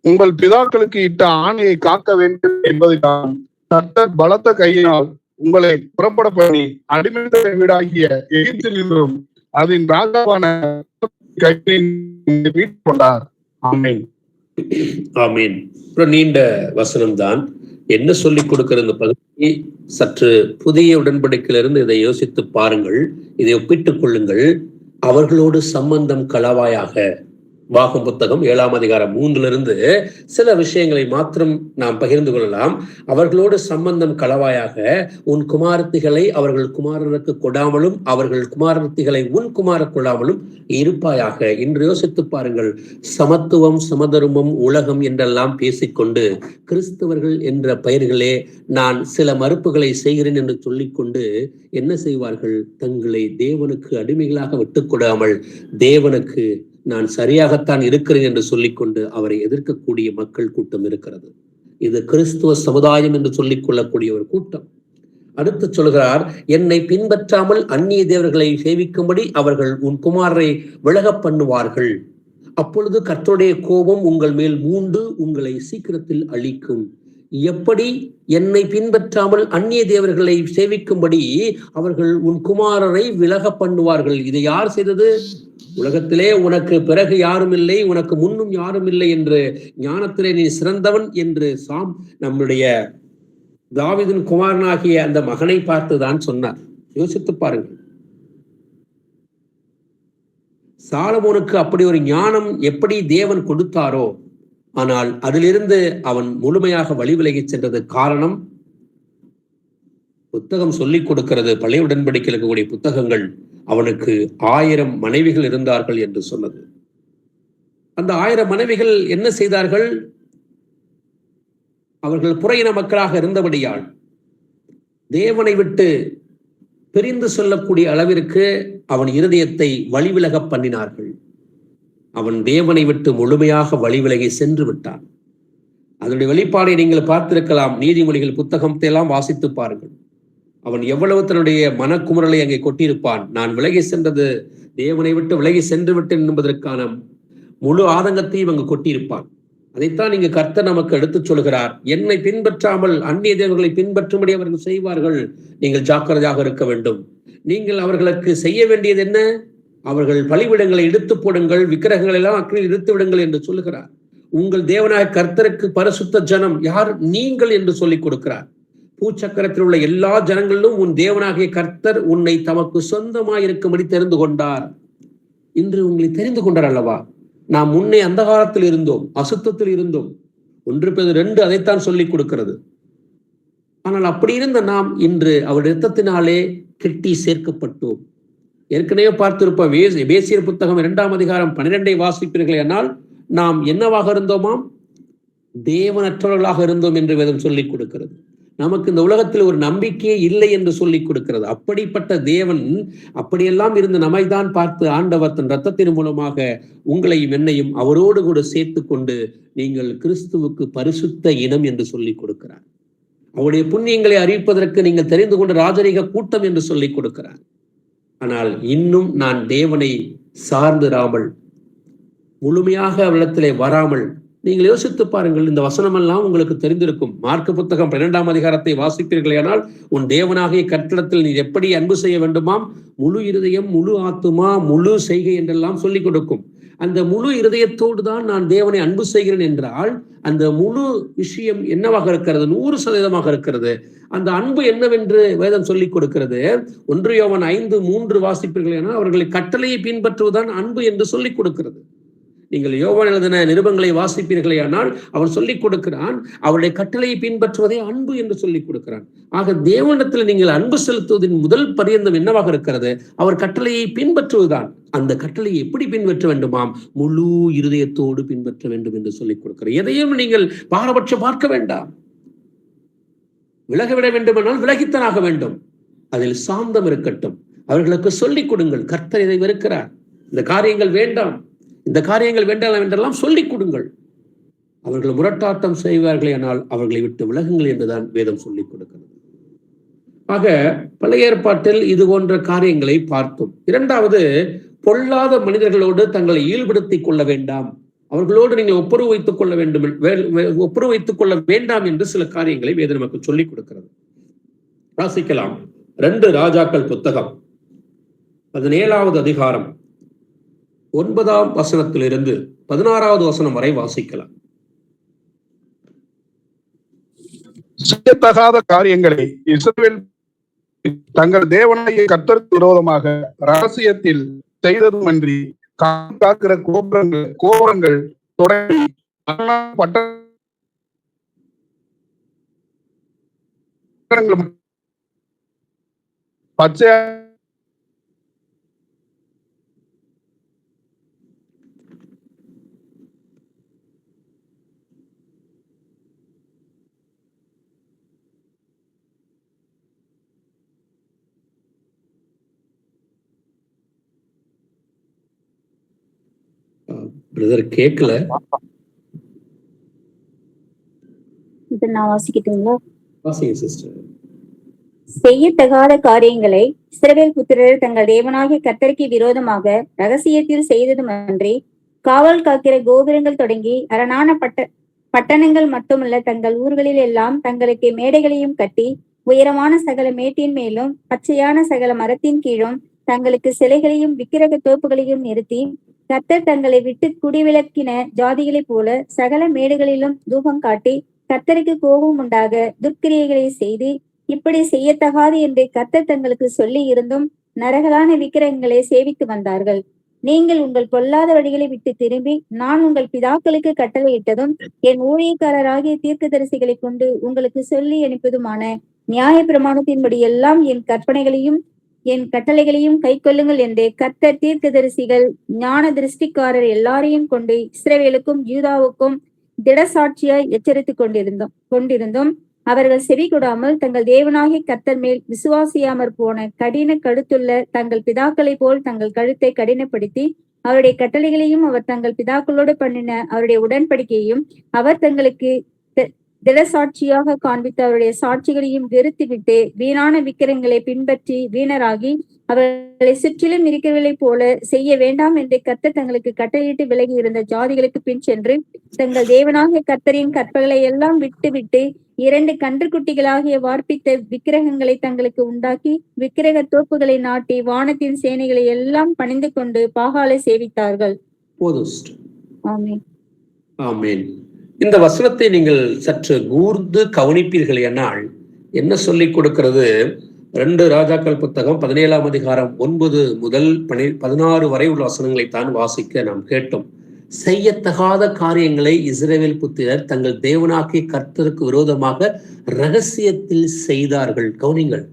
உங்கள் பிதாக்களுக்கு இட்ட ஆணையை காக்க வேண்டும் என்பதினால் கர்த்தர் பலத்த கையினால் உங்களை புறப்பட பண்ணி அடிமைத்த வீடாகிய எகிப்தில் நின்றும் அதன் ராஜாவான மீட்டுக் கொண்டார். ஆமீன். ஆமீன். நீண்ட வசனம் தான். என்ன சொல்லிக் கொடுக்கிற இந்த பகுதி சற்று புதிய உடன்படிக்கையிலிருந்து இதை யோசித்து பாருங்கள், இதை ஒப்பிட்டுக் கொள்ளுங்கள். அவர்களோடு சம்பந்தம் களவாயாக. வாகம் புத்தகம் 7ஆம் அதிகாரம் 3 சில விஷயங்களை மாத்திரம் நாம் பகிர்ந்து கொள்ளலாம். அவர்களோடு சம்பந்தம் களவாயாக உன் குமாரத்திகளை அவர்கள் குமாரருக்கு கொடாமலும் அவர்கள் குமாரத்திகளை உன் குமார கொள்ளாமலும் இருப்பாயாக. இன்று யோசித்து பாருங்கள். சமத்துவம், சமதர்மம், உலகம் என்றெல்லாம் பேசிக்கொண்டு கிறிஸ்தவர்கள் என்ற பெயர்களே நான் சில மறுப்புகளை செய்கிறேன் என்று சொல்லிக்கொண்டு என்ன செய்வார்கள், தங்களை தேவனுக்கு அடிமைகளாக விட்டுக் கொடாமல் தேவனுக்கு நான் சரியாகத்தான் இருக்கிறேன் என்று சொல்லிக்கொண்டு அவரை எதிர்க்கக்கூடிய மக்கள் கூட்டம் இருக்கிறது. இது கிறிஸ்துவ சமுதாயம் என்று சொல்லிக் கொள்ளக்கூடிய ஒரு கூட்டம். அடுத்து சொல்கிறார், என்னை பின்பற்றாமல் அந்நிய தேவர்களை சேவிக்கும்படி அவர்கள் உன் குமாரரை விலக பண்ணுவார்கள். அப்பொழுது கர்த்தருடைய கோபம் உங்கள் மேல் மூண்டு உங்களை சீக்கிரத்தில் அழிக்கும். எப்படி? என்னை பின்பற்றாமல் அந்நிய தேவர்களை சேவிக்கும்படி அவர்கள் உன் குமாரரை விலக பண்ணுவார்கள். இதை யார் செய்தது? உலகத்திலே உனக்கு பிறகு யாரும் இல்லை, உனக்கு முன்னும் யாரும் இல்லை என்று ஞானத்திலே நீ சிறந்தவன் என்று நம்முடைய தாவீதின் குமாரனாகிய அந்த மகனை பார்த்துதான் சொன்னார். யோசித்து பாருங்கள். சாலமோனுக்கு அப்படி ஒரு ஞானம் எப்படி தேவன் கொடுத்தாரோ, ஆனால் அதிலிருந்து அவன் முழுமையாக வழி விலகி சென்றது காரணம் புத்தகம் சொல்லிக் கொடுக்கிறது. பழைய உடன்படிக்கையில் இருக்கக்கூடிய புத்தகங்கள் அவனுக்கு 1000 மனைவிகள் இருந்தார்கள் என்று சொன்னது. அந்த 1000 மனைவிகள் என்ன செய்தார்கள்? அவர்கள் புறையின மக்களாக இருந்தபடியால் தேவனை விட்டு பிரிந்து சொல்லக்கூடிய அளவிற்கு அவன் இருதயத்தை வழிவிலக பண்ணினார்கள். அவன் தேவனை விட்டு முழுமையாக வழிவிலகி சென்று விட்டான். அதனுடைய வெளிப்பாடை நீங்கள் பார்த்திருக்கலாம். நீதிமொழிகள் புத்தகத்தை எல்லாம் வாசித்து பாருங்கள். அவன் எவ்வளவு தன்னுடைய மனக்குமுறலை அங்கே கொட்டியிருப்பான். நான் விலகி சென்றது, தேவனை விட்டு விலகி சென்று விட்டேன் என்பதற்கான முழு ஆதங்கத்தையும் அங்கு கொட்டியிருப்பான். அதைத்தான் இங்கு கர்த்தர் நமக்கு எடுத்துச் சொல்கிறார். என்னை பின்பற்றாமல் அந்நிய தேவர்களை பின்பற்றும்படி அவர்கள் செய்வார்கள், நீங்கள் ஜாக்கிரதையாக இருக்க வேண்டும். நீங்கள் அவர்களுக்கு செய்ய வேண்டியது என்ன? அவர்கள் பலிபீடங்களை இடித்து போடுங்கள், விக்கிரகங்கள் எல்லாம் அக்கினியில் இழுத்து விடுங்கள் என்று சொல்லுகிறார். உங்கள் தேவனாய கர்த்தருக்கு பரிசுத்த ஜனம் யார்? நீங்கள் என்று சொல்லிக் கொடுக்கிறார். பூச்சக்கரத்தில் உள்ள எல்லா ஜனங்களிலும் உன் தேவனாகிய கர்த்தர் உன்னை தமக்கு சொந்தமாயிருக்கும்படி தெரிந்து கொண்டார். இன்று உங்களை தெரிந்து கொண்டார் அல்லவா? நாம் முன்னே அந்த காலத்தில் இருந்தோம், அசுத்தத்தில் இருந்தோம். 1 பேதுரு 2 அதைத்தான் சொல்லிக் கொடுக்கிறது. ஆனால் அப்படி இருந்த நாம் இன்று அவர் இரத்தத்தினாலே கெட்டி சேர்க்கப்பட்டோம். ஏற்கனவே பார்த்திருப்போம். எபேசியர் புத்தகம் 2ஆம் அதிகாரம் 12 வாசிப்பீர்கள். ஆனால் நாம் என்னவாக இருந்தோமாம்? தேவனற்றவர்களாக இருந்தோம் என்று வேதம் சொல்லிக் கொடுக்கிறது. நமக்கு இந்த உலகத்தில் ஒரு நம்பிக்கையே இல்லை என்று சொல்லிக் கொடுக்கிறது. அப்படிப்பட்ட தேவன் அப்படியெல்லாம் இருந்து நம்மை தான் பார்த்து ஆண்டவர் தன் இரத்தத்தின் மூலமாக உங்களையும் என்னையும் அவரோடு கூட சேர்த்து கொண்டு நீங்கள் கிறிஸ்துவுக்கு பரிசுத்த இனம் என்று சொல்லிக் கொடுக்கிறார். அவருடைய புண்ணியங்களை அறிவிப்பதற்கு நீங்கள் தெரிந்து கொண்ட ராஜரீக கூட்டம் என்று சொல்லிக் கொடுக்கிறார். ஆனால் இன்னும் நான் தேவனை சார்ந்திராமல் முழுமையாக அவரிடத்திலே வராமல், நீங்கள் யோசித்து பாருங்கள். இந்த வசனமெல்லாம் உங்களுக்கு தெரிந்திருக்கும். மார்க்கு புத்தகம் 12ஆம் அதிகாரத்தை வாசிப்பீர்களேயானால், உன் தேவனாகிய கர்த்தரிடத்தில் நீ எப்படி அன்பு செய்ய வேண்டுமாம்? முழு இருதயம், முழு ஆத்துமா, முழு செய்கை என்றெல்லாம் சொல்லிக் கொடுக்கும். அந்த முழு இருதயத்தோடு தான் நான் தேவனை அன்பு செய்கிறேன் என்றால் அந்த முழு விஷயம் என்னவாக இருக்கிறது? 100% இருக்கிறது. அந்த அன்பு என்னவென்று வேதம் சொல்லிக் கொடுக்கிறது. 1 யோவான் 5:3 வாசிப்பீர்களேனால், அவர்களை கட்டளையை பின்பற்றுவதுதான் அன்பு என்று சொல்லிக் கொடுக்கிறது. நீங்கள் யோவான் எழுதின நிருபங்களை வாசிப்பீர்களே ஆனால் அவன் சொல்லிக் கொடுக்கிறான், அவருடைய கட்டளையை பின்பற்றுவதே அன்பு என்று சொல்லிக் கொடுக்கிறான். ஆக தேவனிடத்தில் நீங்கள் அன்பு செலுத்துவதின் முதல் பரியந்தம் என்னவாக இருக்கிறது? அவர் கட்டளையை பின்பற்றுவதுதான். அந்த கட்டளையை எப்படி பின்பற்ற வேண்டுமாம்? முழு இருதயத்தோடு பின்பற்ற வேண்டும் என்று சொல்லிக் கொடுக்கிறார். எதையும் நீங்கள் பாரபட்சம் பார்க்க வேண்டாம். விலகிவிட வேண்டுமென்றால் விலகித்தனாக வேண்டும். அதில் சாந்தம் இருக்கட்டும். அவர்களுக்கு சொல்லிக் கொடுங்கள், கர்த்தர் இதை வெறுக்கிறார், இந்த காரியங்கள் வேண்டாம், இந்த காரியங்கள் வேண்டாம் என்றெல்லாம் சொல்லிக் கொடுங்கள். அவர்கள் முரட்டாட்டம் செய்வார்களே ஆனால் அவர்களை விட்டு விலகுங்கள் என்றுதான் வேதம் சொல்லிக் கொடுக்கிறது. ஆக பழைய ஏற்பாட்டில் இது போன்ற காரியங்களை பார்த்தோம். 2வது, பொல்லாத மனிதர்களோடு தங்களை ஈடுபடுத்திக் கொள்ள வேண்டாம், அவர்களோடு நீங்கள் ஒப்புரவு வைத்துக் கொள்ள வேண்டாம் என்று சில காரியங்களை வேதம் நமக்கு சொல்லிக் கொடுக்கிறது. வாசிக்கலாம். 2 ராஜாக்கள் புத்தகம் 17ஆவது அதிகாரம் 9ஆம் வசனத்திலிருந்து 16ஆவது வசனம் வரை வாசிக்கலாம். செய்யத்தகாத காரியங்களை இஸ்ரவேல் தங்கள் தேவனாகிய கர்த்தருக்கு விரோதமாக ரகசியத்தில் செய்ததுமன்றி காக்கிற கோபுரங்கள் தொடங்கி பச்சை பிரதர் கேட்கல. இது நான் வாசிக்கட்டுங்களா? வாசிங்க சிஸ்டர். செய்யத்தகாத காரியங்களை இஸ்ரவேல் புத்திரர் தங்கள் தேவனாகிய கர்த்தருக்கு விரோதமாக ரகசியத்தில் செய்ததுமன்றி காவல் காக்கிற கோபுரங்கள் தொடங்கி அரணான பட்டணங்கள் மட்டுமல்ல, தங்கள் ஊர்களில் எல்லாம் தங்களுக்கு மேடைகளையும் கட்டி உயரமான சகல மேட்டின் மேலும் பச்சையான சகல மரத்தின் கீழும் தங்களுக்கு சிலைகளையும் விக்கிரக தோப்புகளையும் நிறுத்தி, கர்த்தர் தங்களை விட்டு குடிவிலக்கின ஜாதிகளைப் போல சகல மேடுகளிலும் தூபம் காட்டி கர்த்தருக்கு கோபம் உண்டாக துர்க்கிரியைகளை செய்து, இப்படி செய்யத்தகாது என்று கர்த்தர் தங்களுக்கு சொல்லி இருந்தும் நரகலான விக்கிரகங்களை சேவித்து வந்தார்கள். நீங்கள் உங்கள் பொல்லாத வழிகளை விட்டு திரும்பி நான் உங்கள் பிதாக்களுக்கு கட்டளையிட்டதும் என் ஊழியக்காரராகிய தீர்க்கதரிசிகளை கொண்டு உங்களுக்கு சொல்லி அனுப்பதுமான நியாய பிரமாணத்தின்படி எல்லாம் என் கற்பனைகளையும் என் கட்டளைகளையும் கை கொள்ளுங்கள் என்று கர்த்தர் தீர்க்கதரிசிகள் ஞான திருஷ்டிக்காரர் எல்லாரையும் கொண்டு இஸ்ரவேலுக்கும் யூதாவுக்கும் திடசாட்சியாய் எச்சரித்துக் கொண்டிருந்தும் அவர்கள் செவி கொடாமல் தங்கள் தேவனாகிய கர்த்தர் மேல் விசுவாசியாமற் போன கடின கழுத்துள்ள தங்கள் பிதாக்களைப் போல் தங்கள் கழுத்தை கடினப்படுத்தி அவருடைய கட்டளைகளையும் அவர் தங்கள் பிதாக்களோடு பண்ணின அவருடைய உடன்படிக்கையையும் அவர் தங்களுக்கு திடசாட்சியாக காண்பித்த அவருடைய சாட்சிகளையும் வெறுத்துவிட்டு வீணான விக்கிரங்களை பின்பற்றி வீணராகி அவர்களை சுற்றிலும் இருக்கிறவர்களைப் போல செய்ய வேண்டாம் என்று கர்த்தர் தங்களுக்கு கட்டளையிட்டு விலகி இருந்த ஜாதிகளுக்கு பின் சென்று தங்கள் தேவனாகிய கர்த்தரின் கற்பகளை எல்லாம் விட்டு 2 கன்றுக்குட்டிகளாகிய வார்ப்பித்த விக்கிரகங்களை தங்களுக்கு உண்டாக்கி விக்கிரக தோப்புகளை நாட்டி வானத்தின் சேனைகளை எல்லாம் பணிந்து கொண்டு பாகாலை சேவித்தார்கள். ஆமென். ஆமென். இந்த வசனத்தை நீங்கள் சற்று கூர்ந்து கவனிப்பீர்கள் என்னால் என்ன சொல்லிக் கொடுக்கிறது? 2 ராஜாக்கள் புத்தகம் 17ஆம் அதிகாரம் 9 முதல் 16 வரை உள்ள வசனங்களை தான் வாசிக்க நாம் கேட்டோம். செய்யத்தகாத காரியங்களை இஸ்ரவேல் புத்திரர் தங்கள் தேவனாகிய கர்த்தருக்கு விரோதமாக ரகசியத்தில் செய்தார்கள். கவனிங்கள்,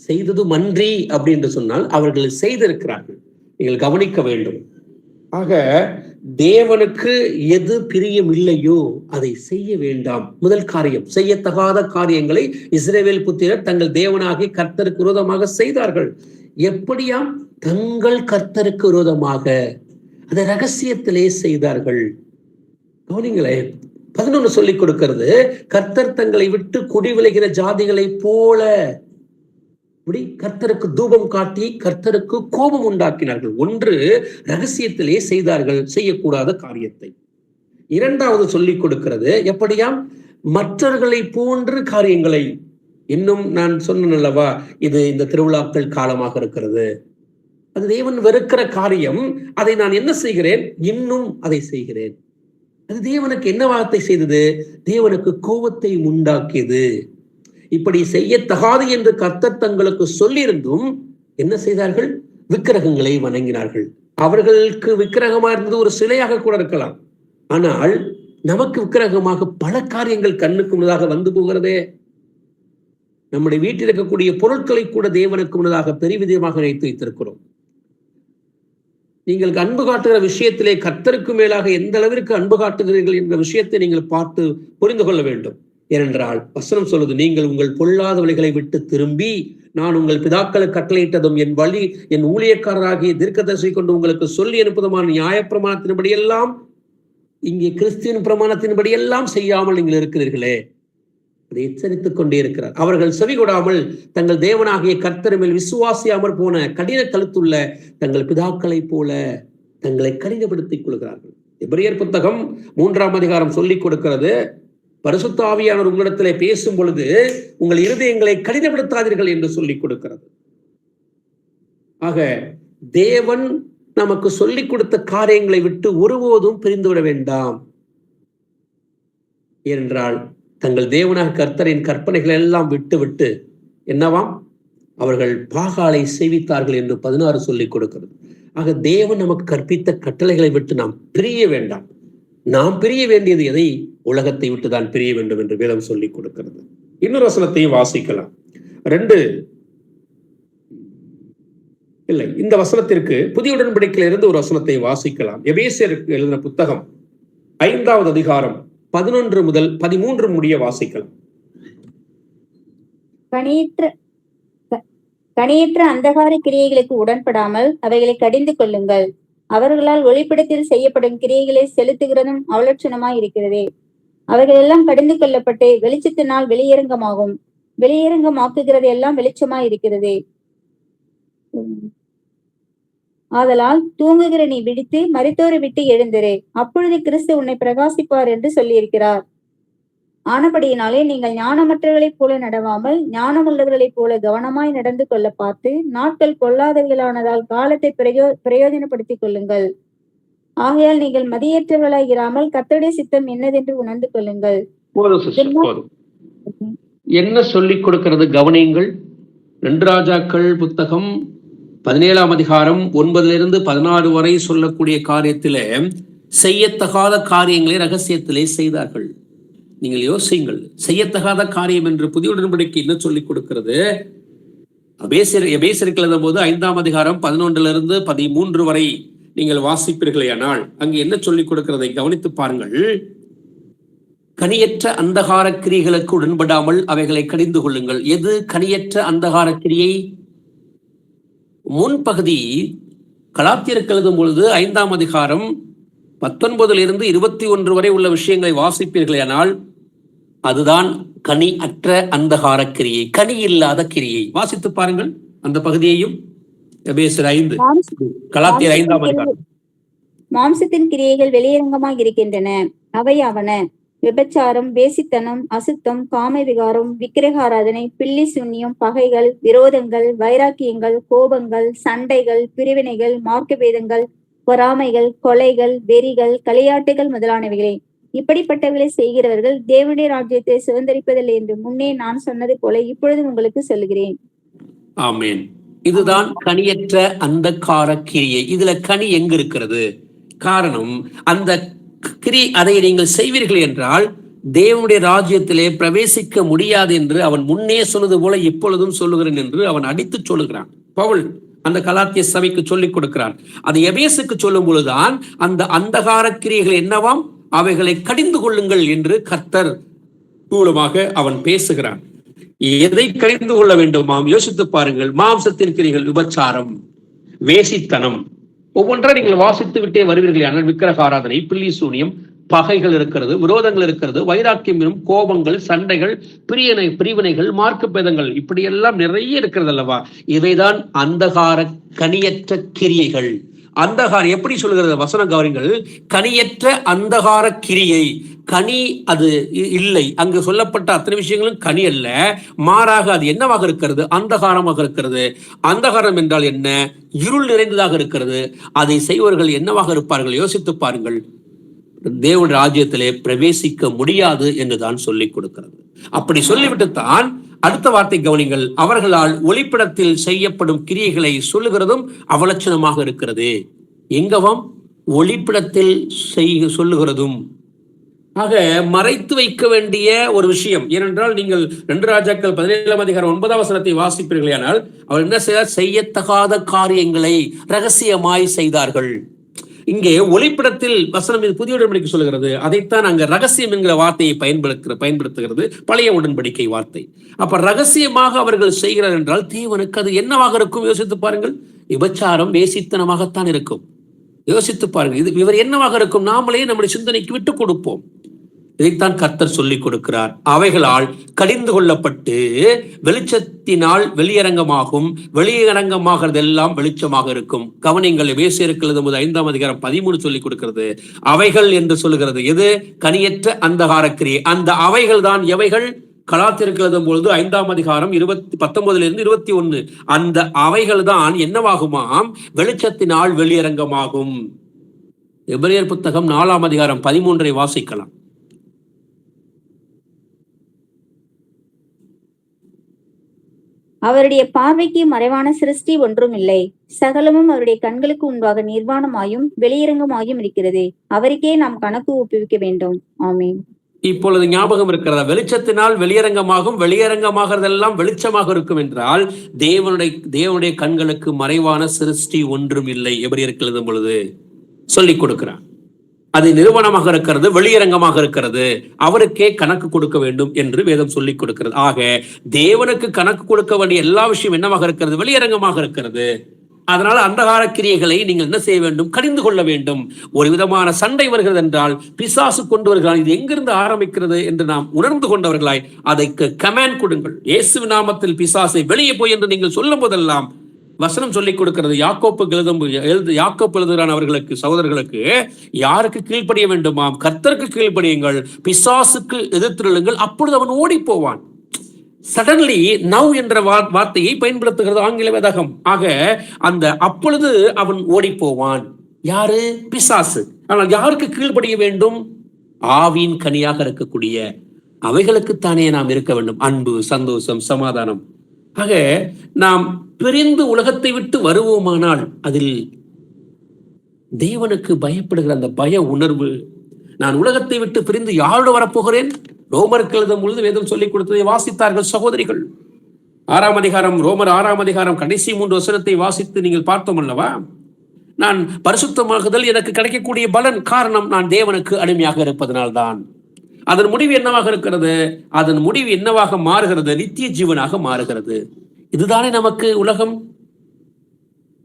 செய்தது மன்றி அப்படி என்று சொன்னால் அவர்கள் செய்திருக்கிறார்கள். நீங்கள் கவனிக்க வேண்டும். ஆக தேவனுக்கு எது பிரியம் இல்லையோ அதை செய்ய வேண்டாம். முதல் காரியம், செய்யத்தகாத காரியங்களை இஸ்ரவேல் புத்திரர் தங்கள் தேவனாகிய கர்த்தருக்கு விரோதமாக செய்தார்கள். எப்படியாம்? தங்கள் கர்த்தருக்கு விரோதமாக, அதை ரகசியத்திலே செய்தார்கள். கவனிங்களே, 11 சொல்லிக் கொடுக்கிறது, கர்த்தர் தங்களை விட்டு குடி விலகிற ஜாதிகளை போல கர்த்தருக்கு தூபம் காட்டி கர்த்தருக்கு கோபம் உண்டாக்கினார்கள். ஒன்று, ரகசியத்திலே செய்தார்கள் செய்யக்கூடாத காரியத்தை. 2வது சொல்லிக் கொடுக்கிறது, எப்படியாம்? மற்றவர்களை போன்று காரியங்களை. இன்னும் நான் சொன்னேன் அல்லவா, இது இந்த திருவிழாக்கள் காலமாக இருக்கிறது, அது தேவன் வெறுக்கிற காரியம். அதை நான் என்ன செய்கிறேன்? இன்னும் அதை செய்கிறேன். அது தேவனுக்கு என்ன வார்த்தை செய்தது? தேவனுக்கு கோபத்தை உண்டாக்கியது. இப்படி செய்யத்தகாது என்று கர்த்தர் தங்களுக்கு சொல்லியிருந்தும் என்ன செய்தார்கள்? விக்கிரகங்களை வணங்கினார்கள். அவர்களுக்கு விக்கிரகமா இருந்தது ஒரு சிலையாக கூட இருக்கலாம். ஆனால் நமக்கு விக்கிரகமாக பல காரியங்கள் கண்ணுக்கு முன்னதாக வந்து போகிறதே. நம்முடைய வீட்டில் இருக்கக்கூடிய பொருட்களை கூட தேவனுக்கு முன்னதாக பெருவிதமாக நினைத்து வைத்திருக்கிறோம். நீங்கள் அன்பு காட்டுகிற விஷயத்திலே கர்த்தருக்கு மேலாக எந்த அளவிற்கு அன்பு காட்டுகிறீர்கள் என்ற விஷயத்தை நீங்கள் பார்த்து புரிந்து கொள்ள வேண்டும். ஏனென்றால் வசனம் சொல்லுது, நீங்கள் உங்கள் பொல்லாத வழிகளை விட்டு திரும்பி நான் உங்கள் பிதாக்களுக்கு கட்டளையிட்டதும் என் வழி என் ஊழியக்காரராகிய தீர்க்கதரிசி கொண்டு உங்களுக்கு சொல்லி அனுப்புதமான நியாயப்பிரமாணத்தின்படி எல்லாம், இங்கே கிறிஸ்துவின் பிரமாணத்தின்படி எல்லாம் செய்யாமல் நீங்கள் இருக்கிறீர்களே, அதை எச்சரித்துக் கொண்டே இருக்கிறார். அவர்கள் செவி கொடாமல் தங்கள் தேவனாகிய கர்த்தர் மேல் விசுவாசியாமற் போன கடின கழுத்துள்ள தங்கள் பிதாக்களை போல தங்களை கடினப்படுத்திக் கொள்கிறார்கள். எபிரேயர் புத்தகம் 3ஆம் அதிகாரம் சொல்லிக் கொடுக்கிறது, பரிசுத்த ஆவியானவர் உங்களிடத்திலே பேசும் பொழுது உங்கள் இருதயங்களை கடினப்படுத்தாதீர்கள் என்று சொல்லிக் கொடுக்கிறது. ஆக தேவன் நமக்கு சொல்லிக் கொடுத்த காரியங்களை விட்டு ஒருபோதும் பிரிந்துவிட வேண்டாம். ஏனென்றால் தங்கள் தேவனாக கர்த்தரின் கற்பனைகள் எல்லாம் விட்டு என்னவாம்? அவர்கள் பாகாலை சேவித்தார்கள் என்று 16 சொல்லிக் கொடுக்கிறது. ஆக தேவன் நமக்கு கற்பித்த கட்டளைகளை விட்டு நாம் பிரிய வேண்டாம். நாம் பிரிய வேண்டியது எதை? உலகத்தை விட்டுதான் பிரிய வேண்டும் என்று வேதம் சொல்லிக் கொடுக்கிறது. இன்னொரு வசனத்தையும் வாசிக்கலாம். இந்த வசனத்திற்கு புதிய உடன்படிக்கையில இருந்து ஒரு வசனத்தை வாசிக்கலாம். எபேசியருக்கு எழுதின புத்தகம் 5ஆவது அதிகாரம் 11 முதல் 13 முடிய வாசிக்கலாம். கனியற்ற அந்தகார கிரியைகளுக்கு உடன்படாமல் அவைகளை கடிந்து கொள்ளுங்கள். அவர்களால் ஒளிப்படத்தில் செய்யப்படும் கிரியைகளை செலுத்துகிறதும் அவலட்சணமாய் இருக்கிறதே. அவைகள் எல்லாம் கடிந்து கொள்ளப்பட்டு வெளிச்சத்தினால் வெளியரங்கமாக்குகிறது எல்லாம் வெளிச்சமாய் இருக்கிறதே. ஆதலால் தூங்குகிற நீ விழித்து மரித்தோரை விட்டு எழுந்திரு, அப்பொழுது கிறிஸ்து உன்னை பிரகாசிப்பார் என்று சொல்லியிருக்கிறார். ஆனபடியினாலே நீங்கள் ஞானமற்றவர்களைப் போல நடவாமல் ஞானமுள்ளவர்களைப் போல கவனமாய் நடந்து கொள்ள பார்த்து நாட்கள் கொள்ளாதவர்களானதால் காலத்தை பிரயோஜனப்படுத்திக் கொள்ளுங்கள். ஆகையால் நீங்கள் மதியற்றவர்களாய் இராமல் கர்த்தருடைய சித்தம் என்னதென்று உணர்ந்து கொள்ளுங்கள். என்ன சொல்லிக் கொடுக்கிறது? கவனியுங்கள். 2 ராஜாக்கள் புத்தகம் 17ஆம் அதிகாரம் 9 - 16 வரை சொல்லக்கூடிய காரியத்திலே செய்யத்தகாத காரியங்களை ரகசியத்திலே செய்தார்கள். நீங்கள் யோசியுங்கள், செய்யத்தகாத காரியம் என்று புதிய உடன்படிக்கை என்ன சொல்லிக் கொடுக்கிறது? எபேசியருக்கு எழுதும் போது 5ஆம் அதிகாரம் 11 - 13 வரை நீங்கள் வாசிப்பீர்களேயானால் அங்கு என்ன சொல்லிக் கொடுக்கிறதை கவனித்து பாருங்கள். கனியற்ற அந்தகார கிரியைகளுக்கு உடன்படாமல் அவைகளை கடிந்து கொள்ளுங்கள். எது கனியற்ற அந்தகார கிரியை? முன்பகுதி கலாத்தியருக்கு எழுதும் பொழுது 5ஆம் அதிகாரம் 19 - 21 வரை உள்ள விஷயங்களை வாசிப்பீர்களானால் அதுதான் கனி அற்ற அந்தகார கிரியை, கனி இல்லாத கிரியை. வாசித்து பாருங்கள் அந்த பகுதியையும். எபேசியர் 5, கலாத்தியர் 5ஆம் அதிகாரம். மாம்சத்தின் கிரியைகள் வெளியரங்கமாக இருக்கின்றன. அவை ஆவன: விபச்சாரம், வேசித்தனம், அசுத்தம், காம விகாரம், விக்கிரகாராதனை, பில்லி சூன்யம், பகைகள், விரோதங்கள், வைராக்கியங்கள், கோபங்கள், சண்டைகள், பிரிவினைகள், மார்க்க பேதங்கள், பொறாமைகள், கொலைகள், வெறிகள், களியாட்டுகள் முதலானவைகளே. இப்படிப்பட்டவர்களை செய்கிறவர்கள் தேவனுடைய ராஜ்யத்தை சுதந்திரிப்பதில்லை என்று முன்னே நான் சொன்னது போல இப்பொழுது உங்களுக்கு சொல்லுகிறேன். ஆமென். இதுதான் கனியற்ற அந்தகார கிரியை. இதுல கனி எங்க இருக்கிறது? காரணம், அந்த கிரி அதை நீங்கள் செய்வீர்கள் என்றால் தேவனுடைய ராஜ்யத்திலே பிரவேசிக்க முடியாது என்று அவன் முன்னே சொன்னது போல இப்பொழுதும் சொல்லுகிறேன் என்று அவன் அடித்து சொல்லுகிறான். பவுல் அந்த கலாத்திய சபைக்கு சொல்லிக் கொடுக்கிறான். அது எபேசுக்கு சொல்லும் பொழுதுதான் அந்த அந்தகார கிரியைகள் என்னவாம், அவைகளை கடிந்து கொள்ளுங்கள் என்று கர்த்தர் மூலமாக அவன் பேசுகிறான். எதை கடிந்து கொள்ள வேண்டுமாம்? யோசித்து பாருங்கள். மாம்சத்தின் கிரியைகள், விபச்சாரம், வேசித்தனம், ஒவ்வொன்றா நீங்கள் வாசித்து விட்டே வருவீர்கள். ஆனால் விக்கிரக ஆராதனை, பில்லி சூனியம், பகைகள் இருக்கிறது, விரோதங்கள் இருக்கிறது, வைராக்கியம், கோபங்கள், சண்டைகள், பிரிவினைகள், மார்க்க பேதங்கள், இப்படியெல்லாம் நிறைய இருக்கிறது அல்லவா? இவைதான் அந்தகார கனியற்ற கிரியைகள். அந்தகார எப்படி சொல்லுகிறது வசனம் கவனிங்கள். கனியற்ற அந்தகார கிரியை, கனி அது இல்லை. அங்கு சொல்லப்பட்ட அத்தனை விஷயங்களும் கனி அல்ல, மாறாக அது என்னவாக இருக்கிறது? அந்தகாரமாக இருக்கிறது. அந்தகாரம் என்றால் என்ன? இருள் நிறைந்ததாக இருக்கிறது. அதை செய்வர்கள் என்னவாக இருப்பார்கள்? யோசித்து பாருங்கள். தேவனுடைய ராஜ்யத்திலே பிரவேசிக்க முடியாது என்றுதான் சொல்லிக் கொடுக்கிறது. அப்படி சொல்லிவிட்டுத்தான் அடுத்த வார்த்தை கவனிங்கள். அவர்களால் ஒளிப்படத்தில் செய்யப்படும் கிரியைகளை சொல்லுகிறதும் அவலட்சணமாக இருக்கிறது. எங்கவாம்? ஒளிப்படத்தில் சொல்லுகிறதும். ஆக மறைத்து வைக்க வேண்டிய ஒரு விஷயம். ஏனென்றால் நீங்கள் 2 ராஜாக்கள் 17ஆம் அதிகாரம் 9ஆம் வசனத்தை வாசிப்பீர்களானால் அவர் என்ன செய்யத்தகாத காரியங்களை ரகசியமாய் செய்தார்கள். இங்கே ஒளிப்படத்தில் வசனம் புதிய உடன்படிக்கை சொல்லுகிறது. அதைத்தான் அங்க ரகசியம் என்கிற வார்த்தையை பயன்படுத்துகிறது பழைய உடன்படிக்கை வார்த்தை. அப்ப ரகசியமாக அவர்கள் செய்கிறார் என்றால் தேவனுக்கு அது என்னவாக இருக்கும்? யோசித்து பாருங்கள். விபச்சாரம், வேசித்தனமாகத்தான் இருக்கும். யோசித்து பாருங்கள். இவர் என்னவாக இருக்கும்? நாமளே நம்முடைய சிந்தனைக்கு விட்டு கொடுப்போம். இதைத்தான் கர்த்தர் சொல்லிக் கொடுக்கிறார். அவைகளால் கடிந்து கொள்ளப்பட்டு வெளிச்சத்தினால் வெளியரங்கமாகும். வெளியரங்கமாகிறதெல்லாம் வெளிச்சமாக இருக்கும். கவனிங்கள். எபேசியருக்கு எழுதும் 5ஆம் அதிகாரம் 13 சொல்லிக் கொடுக்கிறது. அவைகள் என்று சொல்லுகிறது. எது? கனியற்ற அந்தகார கிரியை. அந்த அவைகள் தான் எவைகள்? கலாத்தியருக்கு எழுதும் பொழுது 5ஆம் அதிகாரம் 19 - 21 அந்த அவைகள் தான் என்னவாகுமாம்? வெளிச்சத்தினால் வெளியரங்கமாகும். எபிரேயர் புத்தகம் 4ஆம் அதிகாரம் 13 வாசிக்கலாம். அவருடைய பார்வைக்கு மறைவான சிருஷ்டி ஒன்றும் இல்லை. சகலமும் அவருடைய கண்களுக்கு முன்பாக நிர்வாணமாயும் வெளியரங்கமாயும் இருக்கிறது. அவருக்கே நாம் கணக்கு ஒப்புவிக்க வேண்டும். ஆமென். இப்பொழுது ஞாபகம் இருக்கிறதா? வெளிச்சத்தினால் வெளியரங்கமாகும். வெளியரங்கமாகிறதெல்லாம் வெளிச்சமாக இருக்கும் என்றால் தேவனுடைய கண்களுக்கு மறைவான சிருஷ்டி ஒன்றும் இல்லை. எபிரேயருக்கு எழுதும் பொழுது சொல்லிக் கொடுக்கிறான். அது நிறுவனமாக இருக்கிறது, வெளியரங்கமாக இருக்கிறது. அவருக்கே கணக்கு கொடுக்க வேண்டும் என்று வேதம் சொல்லிக் கொடுக்கிறது. ஆக தேவனுக்கு கணக்கு கொடுக்க வேண்டிய எல்லா விஷயம் என்னவாக இருக்கிறது? வெளியரங்கமாக இருக்கிறது. அதனால அந்தகார கிரியைகளை நீங்கள் என்ன செய்ய வேண்டும்? கடிந்து கொள்ள வேண்டும். ஒரு விதமான சண்டை வருகிறது என்றால் பிசாசு கொண்டு வருகிறார். இது எங்கிருந்து ஆரம்பிக்கிறது என்று நாம் உணர்ந்து கொண்டவர்களாய் அதற்கு கமாண்ட் கொடுங்கள். இயேசு நாமத்தில் பிசாசை வெளியே போய் என்று நீங்கள் சொல்லும் போதெல்லாம் வசனம் சொல்லிக் கொடுக்கிறது. யாக்கோப்பு எழுதுகிறான் அவர்களுக்கு, சகோதரர்களுக்கு, யாருக்கு கீழ்ப்படிய வேண்டுமாம்? கர்த்தருக்கு கீழ்ப்படியுங்கள், பிசாசுக்கு எதிர்த்திருளுங்கள், அப்பொழுது அவன் ஓடி போவான். சடன்லி நவ் என்ற வார்த்தையை பயன்படுத்துகிறது ஆங்கில வேதகம். ஆக அந்த அப்பொழுது அவன் ஓடி போவான். யாரு? பிசாசு. ஆனால் யாருக்கு கீழ்ப்படிய வேண்டும்? ஆவியின் கனியாக இருக்கக்கூடிய அவைகளுக்குத்தானே நாம் இருக்க வேண்டும். அன்பு, சந்தோஷம், சமாதானம். ஆக நாம் பிரிந்து உலகத்தை விட்டு வருவோமானால் அதில் தேவனுக்கு பயப்படுகிற அந்த பய உணர்வு, நான் உலகத்தை விட்டு பிரிந்து யாரோடு வரப்போகிறேன்? ரோமருக்கு எழுதும் பொழுது வேதம் சொல்லிக் கொடுத்ததை வாசித்தார்கள் சகோதரிகள். 6ஆம் அதிகாரம், ரோமர் 6ஆம் அதிகாரம் கடைசி 3 வசனத்தை வாசித்து நீங்கள் பார்த்தோம் அல்லவா? நான் பரிசுத்தமாகுதல் எனக்கு கிடைக்கக்கூடிய பலன் காரணம் நான் தேவனுக்கு அடிமையாக இருப்பதனால்தான். அதன் முடிவு என்னவாக இருக்கிறது? அதன் முடிவு என்னவாக மாறுகிறது? நித்திய ஜீவனாக மாறுகிறது. இதுதானே நமக்கு உலகம்.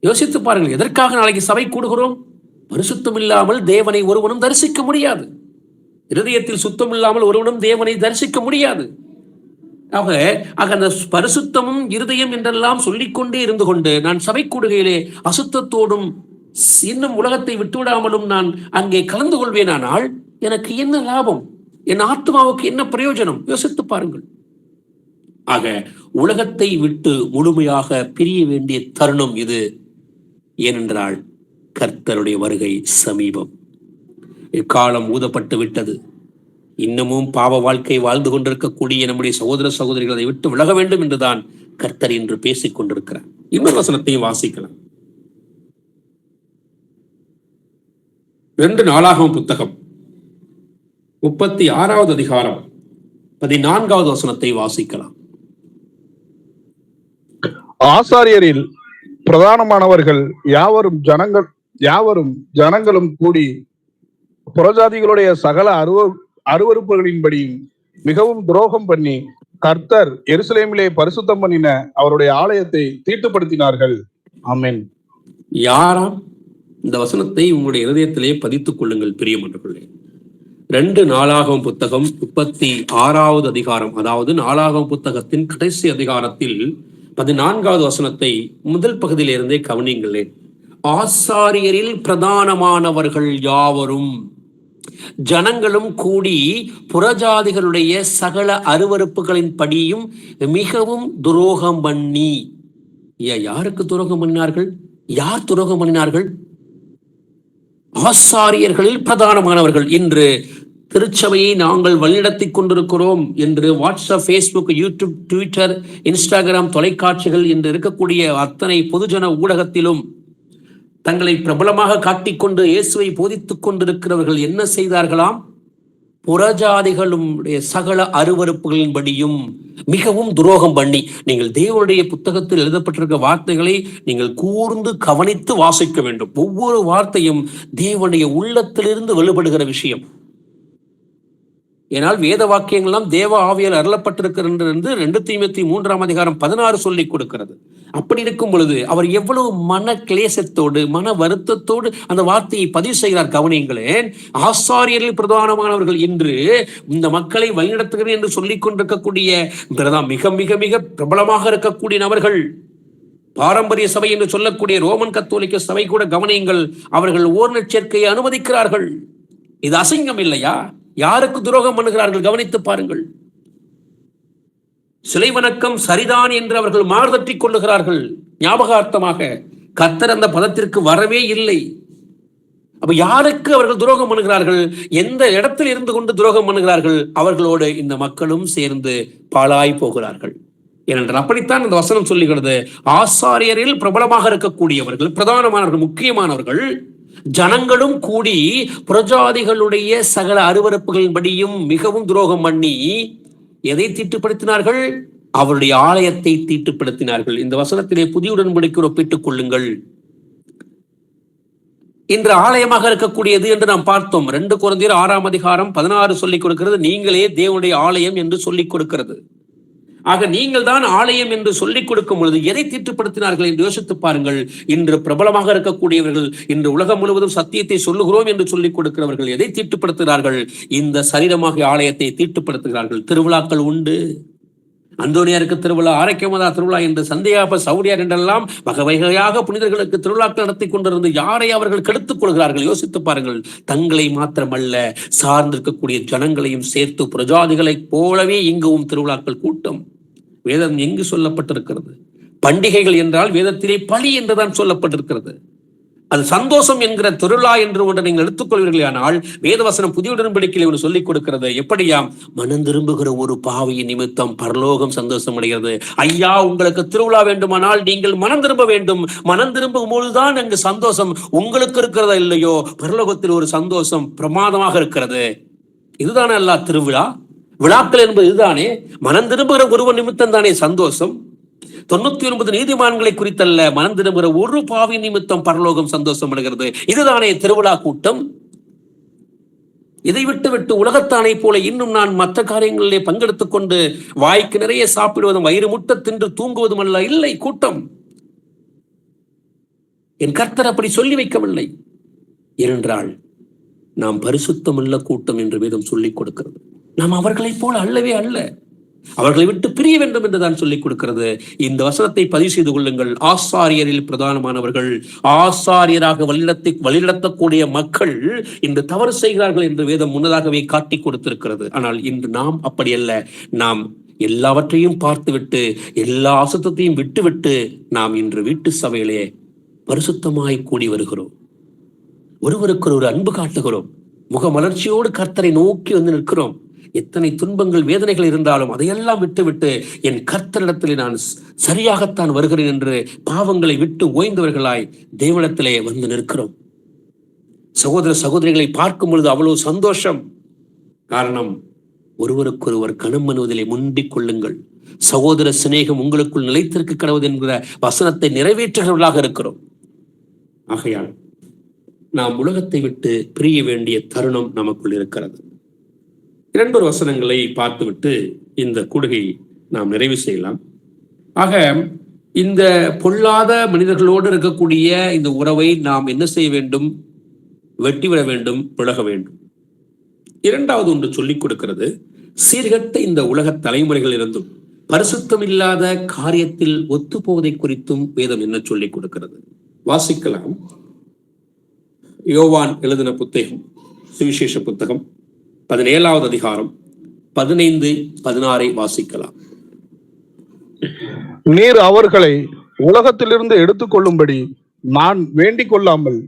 யோசித்து பாருங்கள், எதற்காக நாளைக்கு சபை கூடுகிறோம்? பரிசுத்தம் இல்லாமல் தேவனை ஒருவனும் தரிசிக்க முடியாது. இருதயத்தில் சுத்தம் இல்லாமல் ஒருவனும் தேவனை தரிசிக்க முடியாது. ஆக அந்த பரிசுத்தமும் இருதயம் என்றெல்லாம் சொல்லிக்கொண்டே இருந்து கொண்டு நான் சபை கூடுகையிலே அசுத்தத்தோடும் இன்னும் உலகத்தை விட்டுவிடாமலும் நான் அங்கே கலந்து கொள்வேனானால் எனக்கு என்ன லாபம்? என் ஆத்மாவுக்கு என்ன பிரயோஜனம்? யோசித்து பாருங்கள். ஆக உலகத்தை விட்டு முழுமையாக பிரிய வேண்டிய தருணம் இது. ஏனென்றால் கர்த்தருடைய வருகை சமீபம். இக்காலம் ஊதப்பட்டு விட்டது. இன்னமும் பாவ வாழ்க்கை வாழ்ந்து கொண்டிருக்கக்கூடிய நம்முடைய சகோதர சகோதரிகள் அதை விட்டு விலக வேண்டும் என்றுதான் கர்த்தர் இன்று பேசிக் கொண்டிருக்கிறார். இன்னொரு வசனத்தையும் வாசிக்கலாம். 2 நாளாகமம் புத்தகம் 36வது அதிகாரம் 14வது வசனத்தை வாசிக்கலாம். ஆசாரியரில் பிரதானமானவர்கள் யாவரும் ஜனங்களும் கூடி புறஜாதிகளுடைய சகல அருவருப்புகளின்படி மிகவும் துரோகம் பண்ணி கர்த்தர் எருசலேமிலே பரிசுத்தம் பண்ணின அவருடைய ஆலயத்தை தீட்டுப்படுத்தினார்கள். ஆமென். யாராம்? இந்த வசனத்தை உங்களுடைய இருதயத்திலே பதித்துக் கொள்ளுங்கள் பிரியமானவர்களே. 2 நாளாகமம் புத்தகம் 36வது அதிகாரம், அதாவது நாளாகமம் புத்தகத்தின் கடைசி அதிகாரத்தில் 14வது வசனத்தை முதல் பகுதியிலிருந்தே கவனிங்களேன். ஆசாரியரில் பிரதானமானவர்கள் யாவரும் ஜனங்களும் கூடி புறஜாதிகளுடைய சகல அருவருப்புகளின் படியும் மிகவும் துரோகம் பண்ணி. யாருக்கு துரோகம் பண்ணினார்கள்? யார் துரோகம் பண்ணினார்கள்? ஆசாரியர்களில் பிரதானமானவர்கள். இன்று திருச்சபையை நாங்கள் வழிநடத்திக் கொண்டிருக்கிறோம் என்று WhatsApp, Facebook, YouTube, Twitter, Instagram, தொலைக்காட்சிகள் என்று இருக்கக்கூடிய அத்தனை பொதுஜன ஊடகத்திலும் தங்களை பிரபலமாக காட்டிக்கொண்டு இயேசுவை போதித்துக் கொண்டிருக்கிறவர்கள் என்ன செய்தார்களாம்? புறஜாதிகளும் சகல அருவருப்புகளின்படியும் மிகவும் துரோகம் பண்ணி. நீங்கள் தேவனுடைய புத்தகத்தில் எழுதப்பட்டிருக்க வார்த்தைகளை நீங்கள் கூர்ந்து கவனித்து வாசிக்க வேண்டும். ஒவ்வொரு வார்த்தையும் தேவனுடைய உள்ளத்திலிருந்து வெளிப்படுகிற விஷயம். ஏனால் வேத வாக்கியங்கள்லாம் தேவ ஆவியால் அருளப்பட்டிருக்கிறது என்று 2 தீமோத்தேயு 3ஆம் அதிகாரம் 16 சொல்லிக் கொடுக்கிறது. அப்படி இருக்கும் பொழுது அவர் எவ்வளவு மன கிளேசத்தோடு, மன வருத்தத்தோடு அந்த வார்த்தையை பதிவு செய்கிறார். கவனிங்களேன். ஆசாரியரில் பிரதானமானவர்கள் இன்று இந்த மக்களை வழிநடத்துகிறேன் என்று சொல்லிக் கொண்டிருக்கக்கூடிய மிக மிக மிக பிரபலமாக இருக்கக்கூடிய நபர்கள், பாரம்பரிய சபை என்று சொல்லக்கூடிய ரோமன் கத்தோலிக்க சபை கூட கவனியுங்கள், அவர்கள் ஓர்ணச் சேர்க்கையை அனுமதிக்கிறார்கள். இது அசிங்கம் இல்லையா? யாருக்கு துரோகம் பண்ணுகிறார்கள்? கவனித்து பாருங்கள். சிலை வணக்கம் சரிதான் என்று அவர்கள் மாறுதட்டிக் கொள்ளுகிறார்கள். ஞாபகார்த்தமாக கர்த்தர் அந்த பதத்திற்கு வரவே இல்லை. அப்ப யாருக்கு அவர்கள் துரோகம் பண்ணுகிறார்கள்? எந்த இடத்தில் இருந்து கொண்டு துரோகம் பண்ணுகிறார்கள்? அவர்களோடு இந்த மக்களும் சேர்ந்து பாழாய் போகிறார்கள். ஏனென்றால் அப்படித்தான் இந்த வசனம் சொல்லுகிறது. ஆசாரியரில் பிரபலமாக இருக்கக்கூடியவர்கள், பிரதானமானவர்கள், முக்கியமானவர்கள் ஜனங்களும் கூடி புறஜாதிகளுடைய சகல அருவருப்புகளின்படியும் மிகவும் துரோகம் பண்ணி எதை தீட்டுப்படுத்தினார்கள்? அவருடைய ஆலயத்தை தீட்டுப்படுத்தினார்கள். இந்த வசனத்திலே புதிய உடன்படிக்கை ஒப்பிட்டுக் கொள்ளுங்கள். இன்று ஆலயமாக இருக்கக்கூடியது என்று நாம் பார்த்தோம். 2 கொரிந்தியர் 6ஆம் அதிகாரம் 16 சொல்லிக் கொடுக்கிறது. நீங்களே தேவனுடைய ஆலயம் என்று சொல்லிக் கொடுக்கிறது. ஆக நீங்கள் தான் ஆலயம் என்று சொல்லிக் கொடுக்கும் பொழுது எதை தீட்டுப்படுத்தினார்கள் என்று யோசித்து பாருங்கள். இன்று பிரபலமாக இருக்கக்கூடியவர்கள், இன்று உலகம் முழுவதும் சத்தியத்தை சொல்லுகிறோம் என்று சொல்லிக் கொடுக்கிறவர்கள் எதை தீட்டுப்படுத்துகிறார்கள்? இந்த சரீரமாக ஆலயத்தை தீட்டுப்படுத்துகிறார்கள். திருவிழாக்கள் உண்டு. அந்தோனியாருக்கு திருவிழா, ஆரோக்கியமதா திருவிழா என்று, சந்தியாப சௌரியார் என்றெல்லாம் வகை வகையாக புனிதர்களுக்கு திருவிழாக்கள் நடத்தி கொண்டிருந்து யாரை அவர்கள் கெடுத்துக் கொள்கிறார்கள்? யோசித்து பாருங்கள். தங்களை மாத்திரமல்ல, சார்ந்திருக்கக்கூடிய ஜனங்களையும் சேர்த்து பிரஜாதிகளைப் போலவே இங்கும் திருவிழாக்கள் கூட்டம். வேதம் எங்கு சொல்லப்பட்டிருக்கிறது? பண்டிகைகள் என்றால் வேதத்திலே பழி என்றுதான் சொல்லப்பட்டிருக்கிறது. அது சந்தோஷம் என்கிற திருவிழா என்று ஒன்றை நீங்கள் எடுத்துக்கொள்வீர்கள். ஆனால் வேதவசனம் புதிய உடன்படிக்கையில் ஒன்று சொல்லிக் கொடுக்கிறது. எப்படியாம்? மனம் திரும்புகிற ஒரு பாவியின் நிமித்தம் பரலோகம் சந்தோஷம் அடைகிறது. ஐயா, உங்களுக்கு திருவிழா வேண்டுமானால் நீங்கள் மனம் திரும்ப வேண்டும். மனம் திரும்பும் போதுதான் அங்கு சந்தோஷம் உங்களுக்கு இருக்கிறதா இல்லையோ, பரலோகத்தில் ஒரு சந்தோஷம் பிரமாதமாக இருக்கிறது. இதுதானே அல்லா திருவிழா? விழாக்கள் என்பது இதுதானே. மனம் திரும்புகிற ஒருவன் நிமித்தம் தானே சந்தோஷம். 99 நீதிமான்களை குறித்தல்ல, மனம் திரும்புகிற ஒரு பாவி நிமித்தம் பரலோகம் சந்தோஷம் அடைகிறது. இதுதானே திருவிழா கூட்டம். இதை விட்டு உலகத்தானை போல இன்னும் நான் மற்ற காரியங்களிலே பங்கெடுத்துக் கொண்டு வாய்க்கு நிறைய சாப்பிடுவதும் வயிறு முட்ட தின்று தூங்குவதும் அல்ல. இல்லை, கூட்டம். என் கர்த்தர் அப்படி சொல்லி வைக்கவில்லை. ஏனென்றால் நாம் பரிசுத்தமுள்ள கூட்டம் என்று வேதம் சொல்லிக் கொடுக்கிறது. நாம் அவர்களைப் போல அல்லவே அல்ல. அவர்களை விட்டு பிரிய வேண்டும் என்றுதான் சொல்லிக் கொடுக்கிறது. இந்த வசனத்தை பதிவு செய்து கொள்ளுங்கள். ஆசாரியரில் பிரதானமானவர்கள், ஆசாரியராக வழிநடத்தக்கூடிய மக்கள் இன்று தவறு செய்கிறார்கள் என்று வேதம் முன்னதாகவே காட்டி கொடுத்திருக்கிறது. ஆனால் இன்று நாம் அப்படி அல்ல. நாம் எல்லாவற்றையும் பார்த்துவிட்டு எல்லா அசுத்தத்தையும் விட்டுவிட்டு நாம் இன்று வீட்டு சபையிலே பரிசுத்தமாய் கூடி வருகிறோம். ஒருவருக்கு ஒரு அன்பு காட்டுகிறோம். முகமலர்ச்சியோடு கர்த்தரை நோக்கி வந்து நிற்கிறோம். எத்தனை துன்பங்கள் வேதனைகள் இருந்தாலும் அதையெல்லாம் விட்டுவிட்டு என் கர்த்தரிடத்திலே நான் சரியாகத்தான் வருகிறேன் என்று பாவங்களை விட்டு ஓய்ந்தவர்களாய் தேவனிடத்திலே வந்து நிற்கிறோம். சகோதர சகோதரிகளை பார்க்கும் பொழுது அவ்வளவு சந்தோஷம். காரணம், ஒருவருக்கொருவர் கணம் பண்ணுவதிலே முண்டிக் கொள்ளுங்கள். சகோதர சிநேகம் உங்களுக்குள் நிலைத்திருக்க கடவுது என்கிற வசனத்தை நிறைவேற்றுகிறவர்களாக இருக்கிறோம். ஆகையால் நாம் உலகத்தை விட்டு பிரிய வேண்டிய தருணம் நமக்குள் இருக்கிறது. 2 வசனங்களை பார்த்துவிட்டு இந்த கூடுகை நாம் நிறைவு செய்யலாம். ஆக இந்த பொல்லாத மனிதர்களோடு இருக்கக்கூடிய இந்த உறவை நாம் என்ன செய்ய வேண்டும்? வெட்டிவிட வேண்டும், விலக வேண்டும். 2வது ஒன்று சொல்லிக் கொடுக்கிறது, சீர்கட்ட இந்த உலக தலைமுறைகள் இருந்தும் பரிசுத்தம் இல்லாத காரியத்தில் ஒத்து போவதை குறித்தும் வேதம் என்ன சொல்லிக் கொடுக்கிறது. வாசிக்கலாம். யோவான் எழுதின புத்தகம், சுவிசேஷ புத்தகம் 17வது அதிகாரம் 15-16 வாசிக்கலாம். நீர் அவர்களை உலகத்திலிருந்து எடுத்துக்கொள்ளும்படி நான் வேண்டிக் கொள்ளாமல்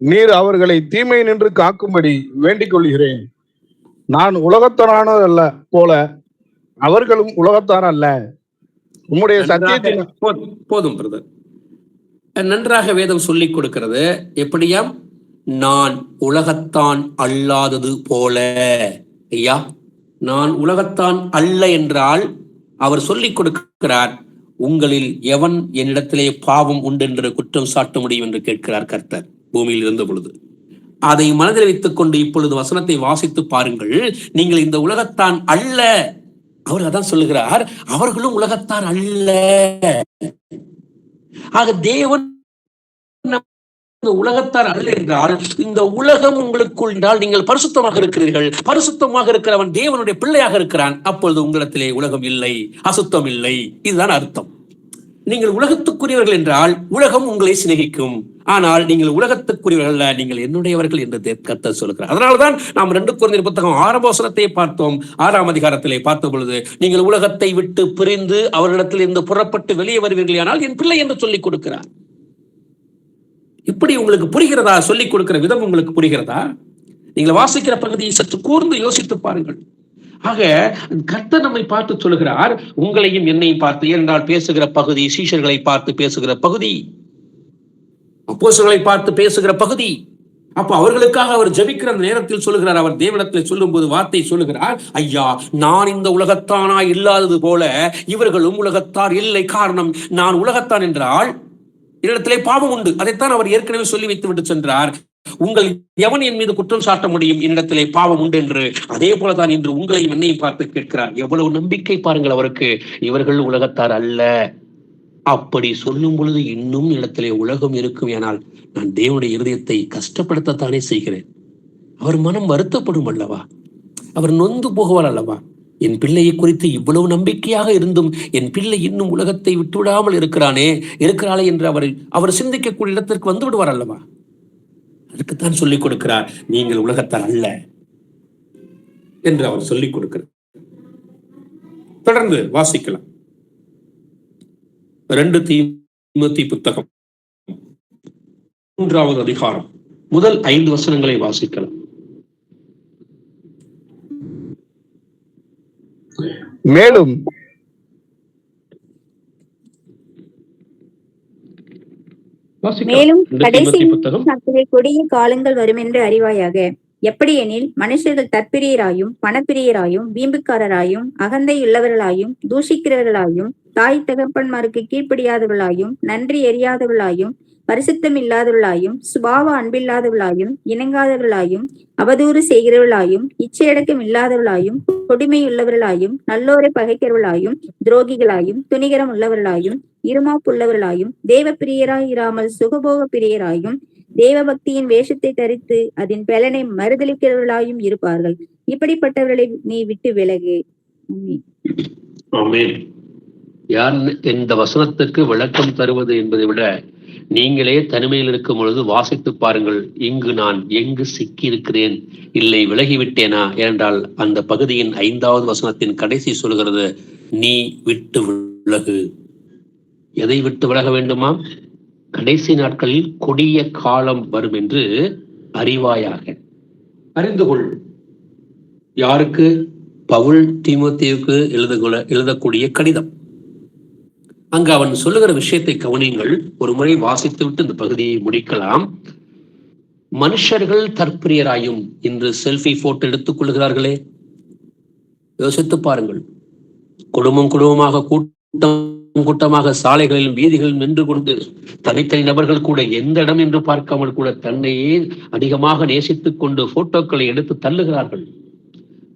நீர் அவர்களை தீமை நின்று காக்கும்படி வேண்டிக் கொள்கிறேன். நான் உலகத்தானதல்ல போல அவர்களும் உலகத்தான் அல்ல. உம்முடைய சத்தியத்தின் போதும் பிரதர். நன்றாக வேதம் சொல்லிக் கொடுக்கிறது. எப்படியாம்? நான் உலகத்தான் அல்லாதது போல. ஐயா, நான் உலகத்தான் அல்ல என்றால் அவர் சொல்லிக் கொடுக்கிறார், உங்களில் எவன் என்னிடத்திலே பாவம் உண்டு என்று குற்றம் சாட்ட முடியும் என்று கேட்கிறார் கர்த்தர் பூமியில் இருந்த பொழுது. அதை மனதில் வைத்துக் கொண்டு இப்பொழுது வசனத்தை வாசித்து பாருங்கள். நீங்கள் இந்த உலகத்தான் அல்ல. அவர் அதான் சொல்லுகிறார், அவர்களும் உலகத்தான் அல்ல. ஆக தேவன் உலகத்தார் அல்ல என்றால் இந்த உலகம் உங்களுக்குள் என்றால் நீங்கள் பரிசுத்தமாக இருக்கிறீர்கள். பரிசுத்தமாக இருக்கிறவன் தேவனுடைய பிள்ளையாக இருக்கிறான். அப்பொழுது உங்களிடத்திலே உலகம் இல்லை, அசுத்தம் இல்லை. இதுதான் அர்த்தம். நீங்கள் உலகத்துக்குரியவர்கள் என்றால் உலகம் உங்களை சிநேகிக்கும். ஆனால் நீங்கள் உலகத்துக்குரியவர்கள் அல்ல, நீங்கள் என்னுடையவர்கள் என்று கர்த்தர் சொல்கிறார். அதனால்தான் நாம் 2 கொரிந்தியர் புத்தகம் 6ஆம் வசனத்தை பார்த்தோம். 6ஆம் அதிகாரத்திலே பார்த்த பொழுது, நீங்கள் உலகத்தை விட்டு பிரிந்து அவர்களிடத்தில் இருந்து புறப்பட்டு வெளியே வருவீர்கள் ஆனால் என் பிள்ளை என்று சொல்லிக் கொடுக்கிறார். இப்படி உங்களுக்கு புரிகிறதா? சொல்லிக் கொடுக்கிற விதம் உங்களுக்கு புரிகிறதா? நீங்கள் வாசிக்கிற பகுதியை சற்று கூர்ந்து யோசித்து பாருங்கள். ஆக கர்த்தர் நம்மை பார்த்து சொல்லுகிறார், உங்களையும் என்னையும் பார்த்து. ஏனென்றால் பேசுகிற பகுதி சீஷர்களை பார்த்து பேசுகிற பகுதி, அப்போஸ்தலர்களை பார்த்து பேசுகிற பகுதி. அப்ப அவர்களுக்காக அவர் ஜெபிக்கிற நேரத்தில் சொல்லுகிறார், அவர் தேவனிடத்தில் சொல்லும் போது வார்த்தை சொல்லுகிறார், ஐயா, நான் இந்த உலகத்தானா இல்லாதது போல இவர்களும் உலகத்தார் இல்லை. காரணம், நான் உலகத்தான் என்றால் என்னிடத்திலே பாவம் உண்டு. அதைத்தான் அவர் ஏற்கனவே சொல்லி வைத்து விட்டு சென்றார். உங்கள் எவன் என் மீது குற்றம் சாட்ட முடியும்? என்னிடத்திலே பாவம் உண்டு என்று. அதே போலதான் இன்று உங்களையும் என்னையும் பார்த்து கேட்கிறார். எவ்வளவு நம்பிக்கை பாருங்கள் அவருக்கு. இவர்கள் உலகத்தார் அல்ல. அப்படி சொல்லும் பொழுது இன்னும் இடத்திலே உலகம் இருக்கும். ஏனால் நான் தேவனுடைய இருதயத்தை கஷ்டப்படுத்தத்தானே செய்கிறேன். அவர் மனம் வருத்தப்படும் அல்லவா? அவர் நொந்து போகுவார் அல்லவா? என் பிள்ளையை குறித்து இவ்வளவு நம்பிக்கையாக இருந்தும் என் பிள்ளை இன்னும் உலகத்தை விட்டுவிடாமல் இருக்கிறாளே என்று அவர் சிந்திக்கக்கூடிய இடத்திற்கு வந்து விடுவார் அல்லவா? அதுக்குத்தான் சொல்லிக் கொடுக்கிறார், நீங்கள் உலகத்தார் அல்ல என்று அவர் சொல்லிக் கொடுக்கிறார். தொடர்ந்து வாசிக்கலாம். 2 தீமோத்தேயு புத்தகம் 3ஆவது அதிகாரம் முதல் 5 வசனங்களை வாசிக்கலாம். மேலும் கடைசி கொடிய காலங்கள் வரும் என்று அறிவாயாக. எப்படியெனில் மனுஷர்கள் தற்பிரியராயும் பணப்பிரியராயும் வீம்புக்காரராயும் அகந்தையுள்ளவர்களாயும் தூஷிக்கிறவர்களாயும் தாய் தகப்பன்மாருக்கு கீழ்ப்படியாதவர்களாயும் நன்றி எறியாதவர்களாயும் பரிசுத்தம் இல்லாதவர்களாயும் சுபாவ அன்பில்லாதவர்களாயும் இணங்காதவர்களாயும் அவதூறு செய்கிறவர்களாயும் இச்சையடக்கம் இல்லாதவர்களாயும் கொடுமையுள்ளவர்களாயும் நல்லோரை பகைக்கிறவர்களாயும் துரோகிகளாயும் துணிகரம் உள்ளவர்களாயும் இருமாப்புள்ளவர்களாயும் தேவ பிரியராய் இராமல் சுகபோக பிரியராயும் தேவ பக்தியின் வேஷத்தை தரித்து அதன் பலனை மறுதளிக்கிறவர்களாயும் இருப்பார்கள். இப்படிப்பட்டவர்களை நீ விட்டு விலகு. ஆமென். யார் இந்த வசனத்துக்கு விளக்கம் தருவது என்பதை விட நீங்களே தனிமையில் இருக்கும் பொழுது வாசித்து பாருங்கள். இங்கு நான் எங்கு சிக்கி இருக்கிறேன், இல்லை விலகிவிட்டேனா என்றால் அந்த பகுதியின் 5வது வசனத்தின் கடைசி சொல்கிறது, நீ விட்டு விலகு. எதை விட்டு விலக வேண்டுமா? கடைசி நாட்களில் கொடிய காலம் வரும் என்று அறிவாயாக. அறிந்து கொள். யாருக்கு? பவுல் தீமோத்தேயுக்கு எழுதக்கூடிய கடிதம். அங்கு அவன் சொல்லுகிற விஷயத்தை கவனியுங்கள். ஒரு முறை வாசித்து விட்டு இந்த பகுதியை முடிக்கலாம். மனுஷர்கள் தற்பிரியராயும் இன்று செல்ஃபி போட்டோ எடுத்துக் கொள்கிறார்களே, யோசித்து பாருங்கள். குடும்பமாக கூட்டமாக சாலைகளிலும் வீதிகளிலும் நின்று கொண்டு தனித்தனி நபர்கள் கூட எந்த இடம் என்று பார்க்காமல் கூட தன்னையே அதிகமாக நேசித்துக் கொண்டு போட்டோக்களை எடுத்து தள்ளுகிறார்கள்.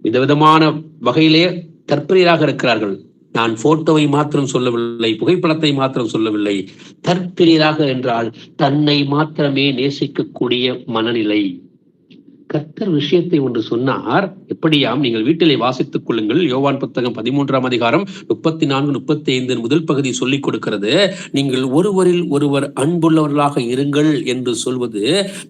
விதவிதமான வகையிலே தற்பிரியராக இருக்கிறார்கள். நான் போட்டோவை மாத்திரம் சொல்லவில்லை, புகைப்படத்தை மாத்திரம் சொல்லவில்லை. தற்பிரியராக என்றால் தன்னை மாத்திரமே நேசிக்கக்கூடிய மனநிலை. கர்த்தர் விஷயத்தை ஒன்று சொன்னார். எப்படியாம்? நீங்கள் வீட்டிலே வாசித்துக் கொள்ளுங்கள். யோவான் புத்தகம் 13ஆம் அதிகாரம் 34-35 முதல் பகுதி சொல்லிக் கொடுக்கிறது. நீங்கள் ஒருவரில் ஒருவர் அன்புள்ளவர்களாக இருங்கள் என்று சொல்வது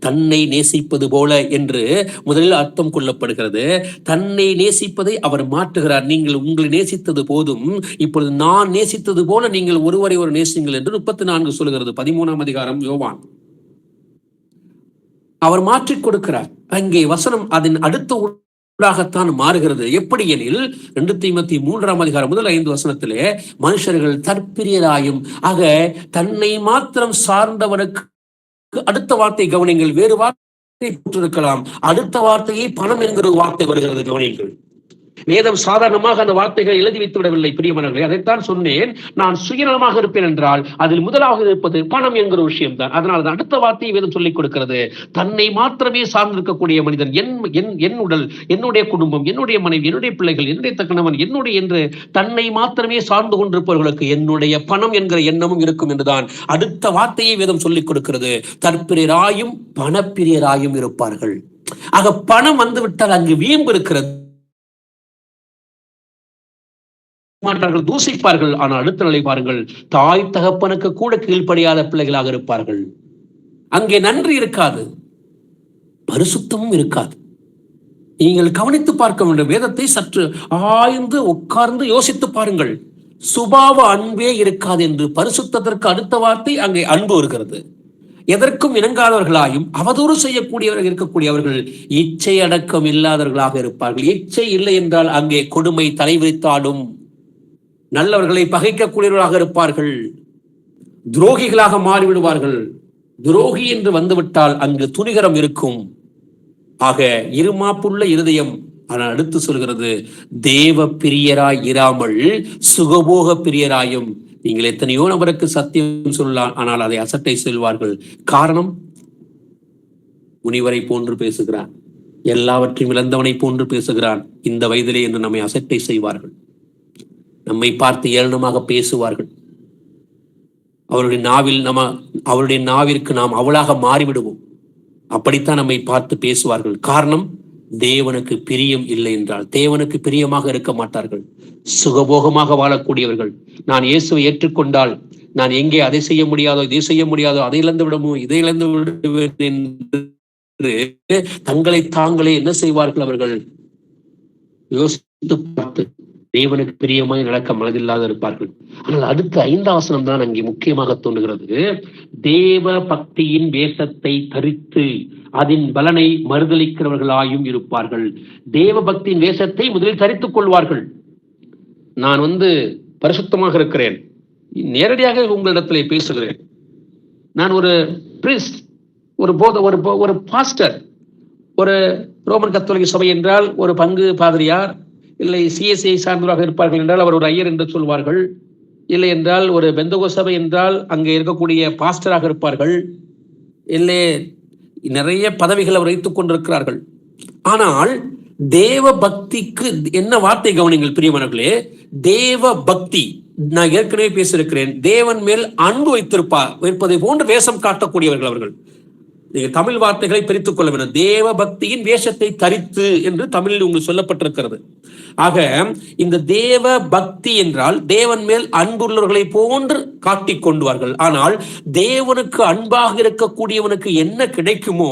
தன்னை நேசிப்பது போல என்று முதலில் அர்த்தம் கொள்ளப்படுகிறது. தன்னை நேசிப்பதை அவர் மாற்றுகிறார். நீங்கள் உங்களை நேசித்தது போதும், இப்பொழுது நான் நேசித்தது போல நீங்கள் ஒருவரை ஒரு நேசிங்கள் என்று 34 சொல்கிறது. 13ஆம் அதிகாரம் யோவான். அவர் மாற்றிக் கொடுக்கிறார். அங்கே வசனம் அதன் அடுத்த ஊடாகத்தான் மாறுகிறது. எப்படி எனில் 2 தீமோத்தேயு 3ஆம் அதிகாரம் முதல் 5 வசனத்திலே மனுஷர்கள் தற்பிரியராயும், ஆக தன்னை மாத்திரம் சார்ந்தவனுக்கு அடுத்த வார்த்தை கவனிங்கள். வேறு வார்த்தை போட்டிருக்கலாம். அடுத்த வார்த்தையை பணம் என்கிற வார்த்தை வருகிறது. கவனிங்கள். வேதம் சாதாரணமாக அந்த வார்த்தைகளை எழுதி வைத்து விடவில்லை பிரியமானவர்களே. அதைத்தான் சொன்னேன். நான் சுயநலமாக இருப்பேன் என்றால் அதில் முதலாக இருப்பது பணம் என்கிற விஷயம் தான். அதனால அடுத்த வார்த்தையை வேதம் சொல்லிக் கொடுக்கிறது. தன்னை மாத்திரமே சார்ந்திருக்கக்கூடிய மனிதன், என் உடல், என்னுடைய குடும்பம், என்னுடைய மனைவி, என்னுடைய பிள்ளைகள், என்னுடைய கணவன், என்னுடைய என்று தன்னை மாத்திரமே சார்ந்து கொண்டிருப்பவர்களுக்கு என்னுடைய பணம் என்கிற எண்ணமும் இருக்கும் என்றுதான் அடுத்த வார்த்தையை வேதம் சொல்லிக் கொடுக்கிறது. தற்பிரியராயும் பணப்பிரியராயும் இருப்பார்கள். ஆக பணம் வந்துவிட்டால் அங்கு வீம்பு இருக்கிறது. மாட்டார்கள், தூசிப்பார்கள். ஆனால் அடுத்த நிலை பாருங்கள், தாய் தகப்பனுக்கு கூட கீழ்ப்படியாத பிள்ளைகளாக இருப்பார்கள். அங்கே நன்றி இருக்காது, பரிசுத்தமும் இருக்காது. நீங்கள் கவனித்து பார்க்க வேண்டும். வேதத்தை சற்று ஆய்ந்து உட்கார்ந்து யோசித்து பாருங்கள். சுபாவ அன்பே இருக்காது என்று பரிசுத்தத்திற்கு அடுத்த வார்த்தை அங்கே அன்பு இருக்கிறது. எதற்கும் இணங்காதவர்களாயும் அவதூறு செய்யக்கூடியவர்கள் இருக்கக்கூடியவர்கள் இச்சை அடக்கம் இல்லாதவர்களாக இருப்பார்கள். இச்சை இல்லை என்றால் அங்கே கொடுமை தலைவிரித்தாடும். நல்லவர்களை பகைக்கக்கூடியவர்களாக இருப்பார்கள். துரோகிகளாக மாறிவிடுவார்கள். துரோகி என்று வந்துவிட்டால் அங்கு துணிகரம் இருக்கும். ஆக இருமாப்புள்ள இருதயம். ஆனால் அடுத்து சொல்கிறது, தேவ பிரியராய் இராமல் சுகபோக பிரியராயும். நீங்கள் எத்தனையோ நபருக்கு சத்தியம் சொல்லலாம், ஆனால் அதை அசட்டை செல்வார்கள். காரணம், முனிவரை போன்று பேசுகிறான், எல்லாவற்றையும் இழந்தவனை போன்று பேசுகிறான் இந்த வயதிலே என்று நம்மை அசட்டை செய்வார்கள். நம்மை பார்த்து ஏளனமாக பேசுவார்கள். அவருடைய நாவிற்கு நாம் அவளாக மாறிவிடுவோம். அப்படித்தான் நம்மை பார்த்து பேசுவார்கள். காரணம், தேவனுக்கு பிரியம் இல்லை என்றால் தேவனுக்கு பிரியமாக இருக்க மாட்டார்கள். சுகபோகமாக வாழக்கூடியவர்கள். நான் இயேசுவை ஏற்றுக்கொண்டால் நான் எங்கே அதை செய்ய முடியாதோ, இதை செய்ய முடியாதோ, அதை இழந்து விடுமோ, இதை இழந்து விடுவேன் என்று தங்களை தாங்களே என்ன செய்வார்கள்? அவர்கள் யோசித்து பார்த்து தேவனுக்கு பிரியமாய் நடக்க மனதில்லாத இருப்பார்கள். ஆனால் அடுத்த 5ஆம் வசனம் தான் அங்கே முக்கியமாக தோன்றுகிறது. தேவ பக்தியின் வேஷத்தை தரித்து அதன் பலனை மறுதளிக்கிறவர்களாயும் இருப்பார்கள். தேவ பக்தியின் வேஷத்தை முதலில் தரித்துக் கொள்வார்கள். நான் பரிசுத்தமாக இருக்கிறேன், நேரடியாக உங்களிடத்திலே பேசுகிறேன். நான் ஒரு பிரிஸ்ட், ஒரு பாஸ்டர், ஒரு ரோமன் கத்தோலிக்க சபை என்றால் ஒரு பங்கு பாதிரியார், இல்லை சிஎஸ்ஐ சார்ந்தவராக இருப்பார்கள் என்றால் அவர் ஒரு ஐயர் என்று சொல்வார்கள். இல்லை என்றால் ஒரு பெந்தகோஸ்து சபை என்றால் அங்கே இருக்கக்கூடிய பாஸ்டராக இருப்பார்கள், இல்லை நிறைய பதவிகள் அவர் வைத்துக் கொண்டிருக்கிறார்கள். ஆனால் தேவ பக்திக்கு என்ன வார்த்தை கவனிங்கள் பிரியமானவர்களே, தேவ பக்தி, நான் ஏற்கனவே பேசியிருக்கிறேன், தேவன் மேல் அன்பு வைப்பதை போன்று வேஷம் காட்டக்கூடியவர்கள் அவர்கள். நீங்க தமிழ் வார்த்தைகளை பிரித்துக் கொள்ள வேண்டும். தேவ பக்தியின் வேஷத்தை தரித்து என்று தமிழில் உங்களுக்கு சொல்லப்பட்டிருக்கிறது. ஆக இந்த தேவ பக்தி என்றால் தேவன் மேல் அன்புள்ளவர்களை போன்று காட்டிக் கொண்டுவார்கள். ஆனால் தேவனுக்கு அன்பாக இருக்கக்கூடியவனுக்கு என்ன கிடைக்குமோ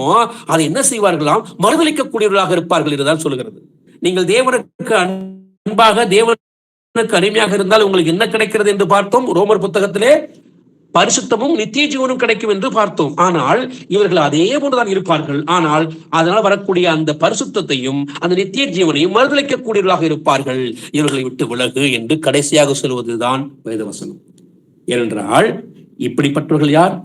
அதை என்ன செய்வார்களாம், மறுதளிக்கக்கூடியவர்களாக இருப்பார்கள் என்றுதான் சொல்லுகிறது. நீங்கள் தேவனுக்கு அன்பாக, தேவனுக்கு அருமையாக இருந்தால் உங்களுக்கு என்ன கிடைக்கிறது என்று பார்த்தோம். ரோமர் புத்தகத்திலே பரிசுத்தமும் நித்திய ஜீவனும் கிடைக்கும் என்று பார்த்தோம். ஆனால் இவர்கள் அதே போன்றுதான் இருப்பார்கள். ஆனால் அதனால் வரக்கூடிய அந்த பரிசுத்தத்தையும் அந்த நித்திய ஜீவனையும் மறுதளிக்கக்கூடியவர்களாக இருப்பார்கள். இவர்களை விட்டு விலகு என்று கடைசியாக சொல்வதுதான் வேதவசனம். ஏனென்றால் இப்படிப்பட்டவர்கள் யார்?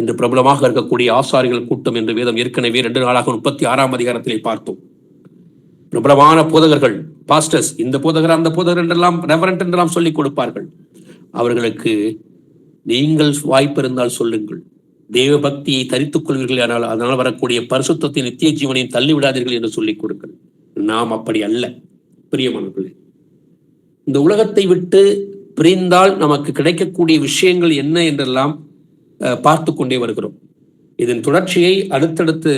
இன்று பிரபலமாக இருக்கக்கூடிய ஆசாரிகள் கூட்டம் என்று வேதம் ஏற்கனவே 2 நாளாக 36ஆம் அதிகாரத்திலே பார்த்தோம். பிரபலமான போதகர்கள், பாஸ்டர்ஸ், இந்த போதகர் அந்த போதகர் என்றெல்லாம், ரெவரண்ட் என்றெல்லாம் சொல்லிக் கொடுப்பார்கள். அவர்களுக்கு நீங்கள் வாய்ப்பு இருந்தால் சொல்லுங்கள், தேவ பக்தியை தரித்துக் கொள்வீர்கள், ஆனால் அதனால் வரக்கூடிய பரிசுத்தத்தை நித்திய ஜீவனையும் தள்ளிவிடாதீர்கள் என்று சொல்லிக் கொடுங்கள். நாம் அப்படி அல்ல பிரியமானவர்களே. இந்த உலகத்தை விட்டு பிரிந்தால் நமக்கு கிடைக்கக்கூடிய விஷயங்கள் என்ன என்றெல்லாம் பார்த்து கொண்டே வருகிறோம். இதன் தொடர்ச்சியை அடுத்தடுத்து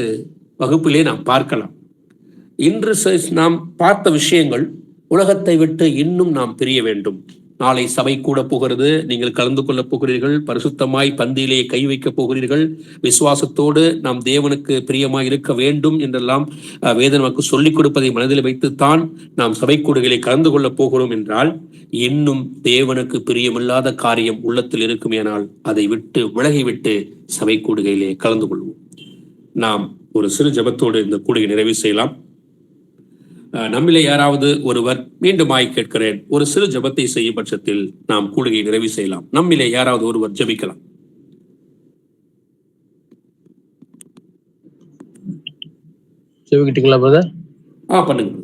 வகுப்பிலே நாம் பார்க்கலாம். இன்று நாம் பார்த்த விஷயங்கள், உலகத்தை விட்டு இன்னும் நாம் பிரிய வேண்டும். நாளை சபை கூட போகிறது, நீங்கள் கலந்து கொள்ள போகிறீர்கள், பரிசுத்தமாய் பந்தியிலே கை வைக்க போகிறீர்கள், விசுவாசத்தோடு நாம் தேவனுக்கு பிரியமாய் இருக்க வேண்டும் என்றெல்லாம் வேதம் நமக்கு சொல்லிக் கொடுப்பதை மனதில் வைத்துத்தான் நாம் சபை கூடுகளை கலந்து கொள்ள போகிறோம் என்றால், இன்னும் தேவனுக்கு பிரியமில்லாத காரியம் உள்ளத்தில் இருக்குமேனால் அதை விட்டு விலகிவிட்டு சபை கூடுகையிலே கலந்து கொள்வோம். நாம் ஒரு சிறு ஜெபத்தோடு இந்த கூடுகை நிறைவு செய்யலாம். நம்மிலே யாராவது ஒருவர், மீண்டுமாய் கேட்கிறேன், ஒரு சிறு ஜெபத்தை செய்யும் பட்சத்தில் நாம் கூடுகை நிறைவு செய்யலாம். நம்மிலே யாராவது ஒருவர் ஜெபிக்கலாம். ஜெபிக்கிட்டீங்களா பிரதர்? பண்ணுங்க.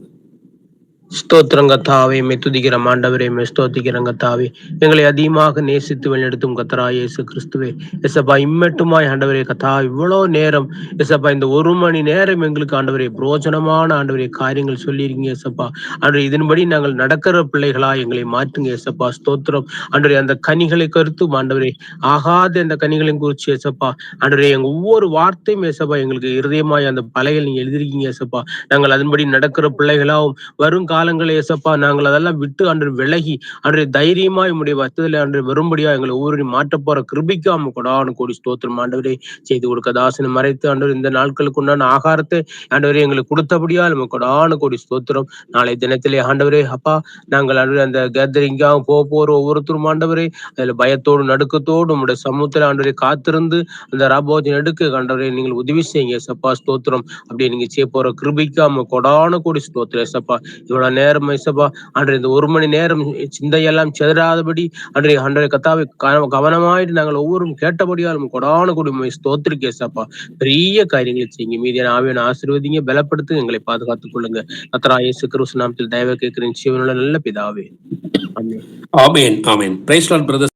ஸ்தோத்திரம் கர்த்தாவே, மே துதிக்கிறோம் ஆண்டவரே, மே ஸ்தோத்திக்கிறோம் கர்த்தாவே. எங்களை அதிகமாக நேசித்து வழிநடத்தும் கர்த்தராகிய இயேசு கிறிஸ்துவே, எசப்பா இம்மட்டுமாய் ஆண்டவரே கர்த்தா, இவ்வளோ நேரம் எசப்பா இந்த 1 மணி நேரம் எங்களுக்கு ஆண்டவரே பிரோஜனமான ஆண்டவரே காரியங்கள் சொல்லியிருக்கீங்க எசப்பா. ஆண்டவரே இதன்படி நாங்கள் நடக்கிற பிள்ளைகளா எங்களை மாற்றுங்க எசப்பா. ஸ்தோத்திரம் ஆண்டவரே. அந்த கனிகளை கருத்தும் ஆண்டவரே, ஆகாத அந்த கனிகளையும் குறிச்சு எசப்பா ஆண்டவரே, எங்க ஒவ்வொரு வார்த்தையும் எசப்பா எங்களுக்கு இருதயமாய் அந்த பலைகள் நீங்க எழுதிருக்கீங்க எசப்பா. நாங்கள் அதன்படி நடக்கிற பிள்ளைகளாவும் வரும் காலங்களை எசப்பா நாங்கள் அதெல்லாம் விட்டு அன்று விலகி அன்று தைரியமா உடைய வசதியில அன்று வரும்படியா எங்களை ஒவ்வொரு மாற்ற போற கிருபிக்காம கொடானு கோடி ஸ்தோத்திரம் ஆண்டவரே. செய்து கொடுக்க தாசனை மறைத்து ஆண்டவர் இந்த நாட்களுக்கு உண்டான ஆகாரத்தை ஆண்டவரே எங்களுக்கு கொடுத்தபடியா நம்ம கொடானு கோடி ஸ்தோத்திரம். நாளை தினத்திலே ஆண்டவரே அப்பா, நாங்கள் ஆண்டவரே அந்த கேதரிங்காக போற ஒவ்வொருத்தரும் ஆண்டவரே அதுல பயத்தோடு நடுக்கத்தோடு உங்களுடைய சமூகத்துல ஆண்டவரே காத்திருந்து அந்த ராபோஜன் எடுக்க ஆண்டவரே நீங்கள் உதவி செய்யுங்க சப்பா. ஸ்தோத்திரம். அப்படியே நீங்க செய்ய போற கிருபிக்காம கொடானு கோடி ஸ்தோத்திரம் சப்பா. இவ்வளவு நேரம் ஐசப்பா அன்றைய இந்த 1 மணி நேரம் சிந்தையெல்லாம் செதறாதபடி அன்றைய கத்தாவை கவனமாயிட்டு நாங்கள் ஒவ்வொரு கேட்டபடியாலும் கொடான கூடிய ஸ்தோத்திரிக்கே சப்பா. பெரிய காரியங்களை செய்யுங்க. மீதியான ஆவியான ஆசீர்வதிங்க, பலப்படுத்து, எங்களை பாதுகாத்துக் கொள்ளுங்க. கர்த்தராகிய இயேசு கிறிஸ்து நாமத்தில் தயவு கேட்கிறேன், ஜீவனுள்ள நல்ல பிதாவே. ஆமென். ஆமென். ஆமென். Praise the Lord brother.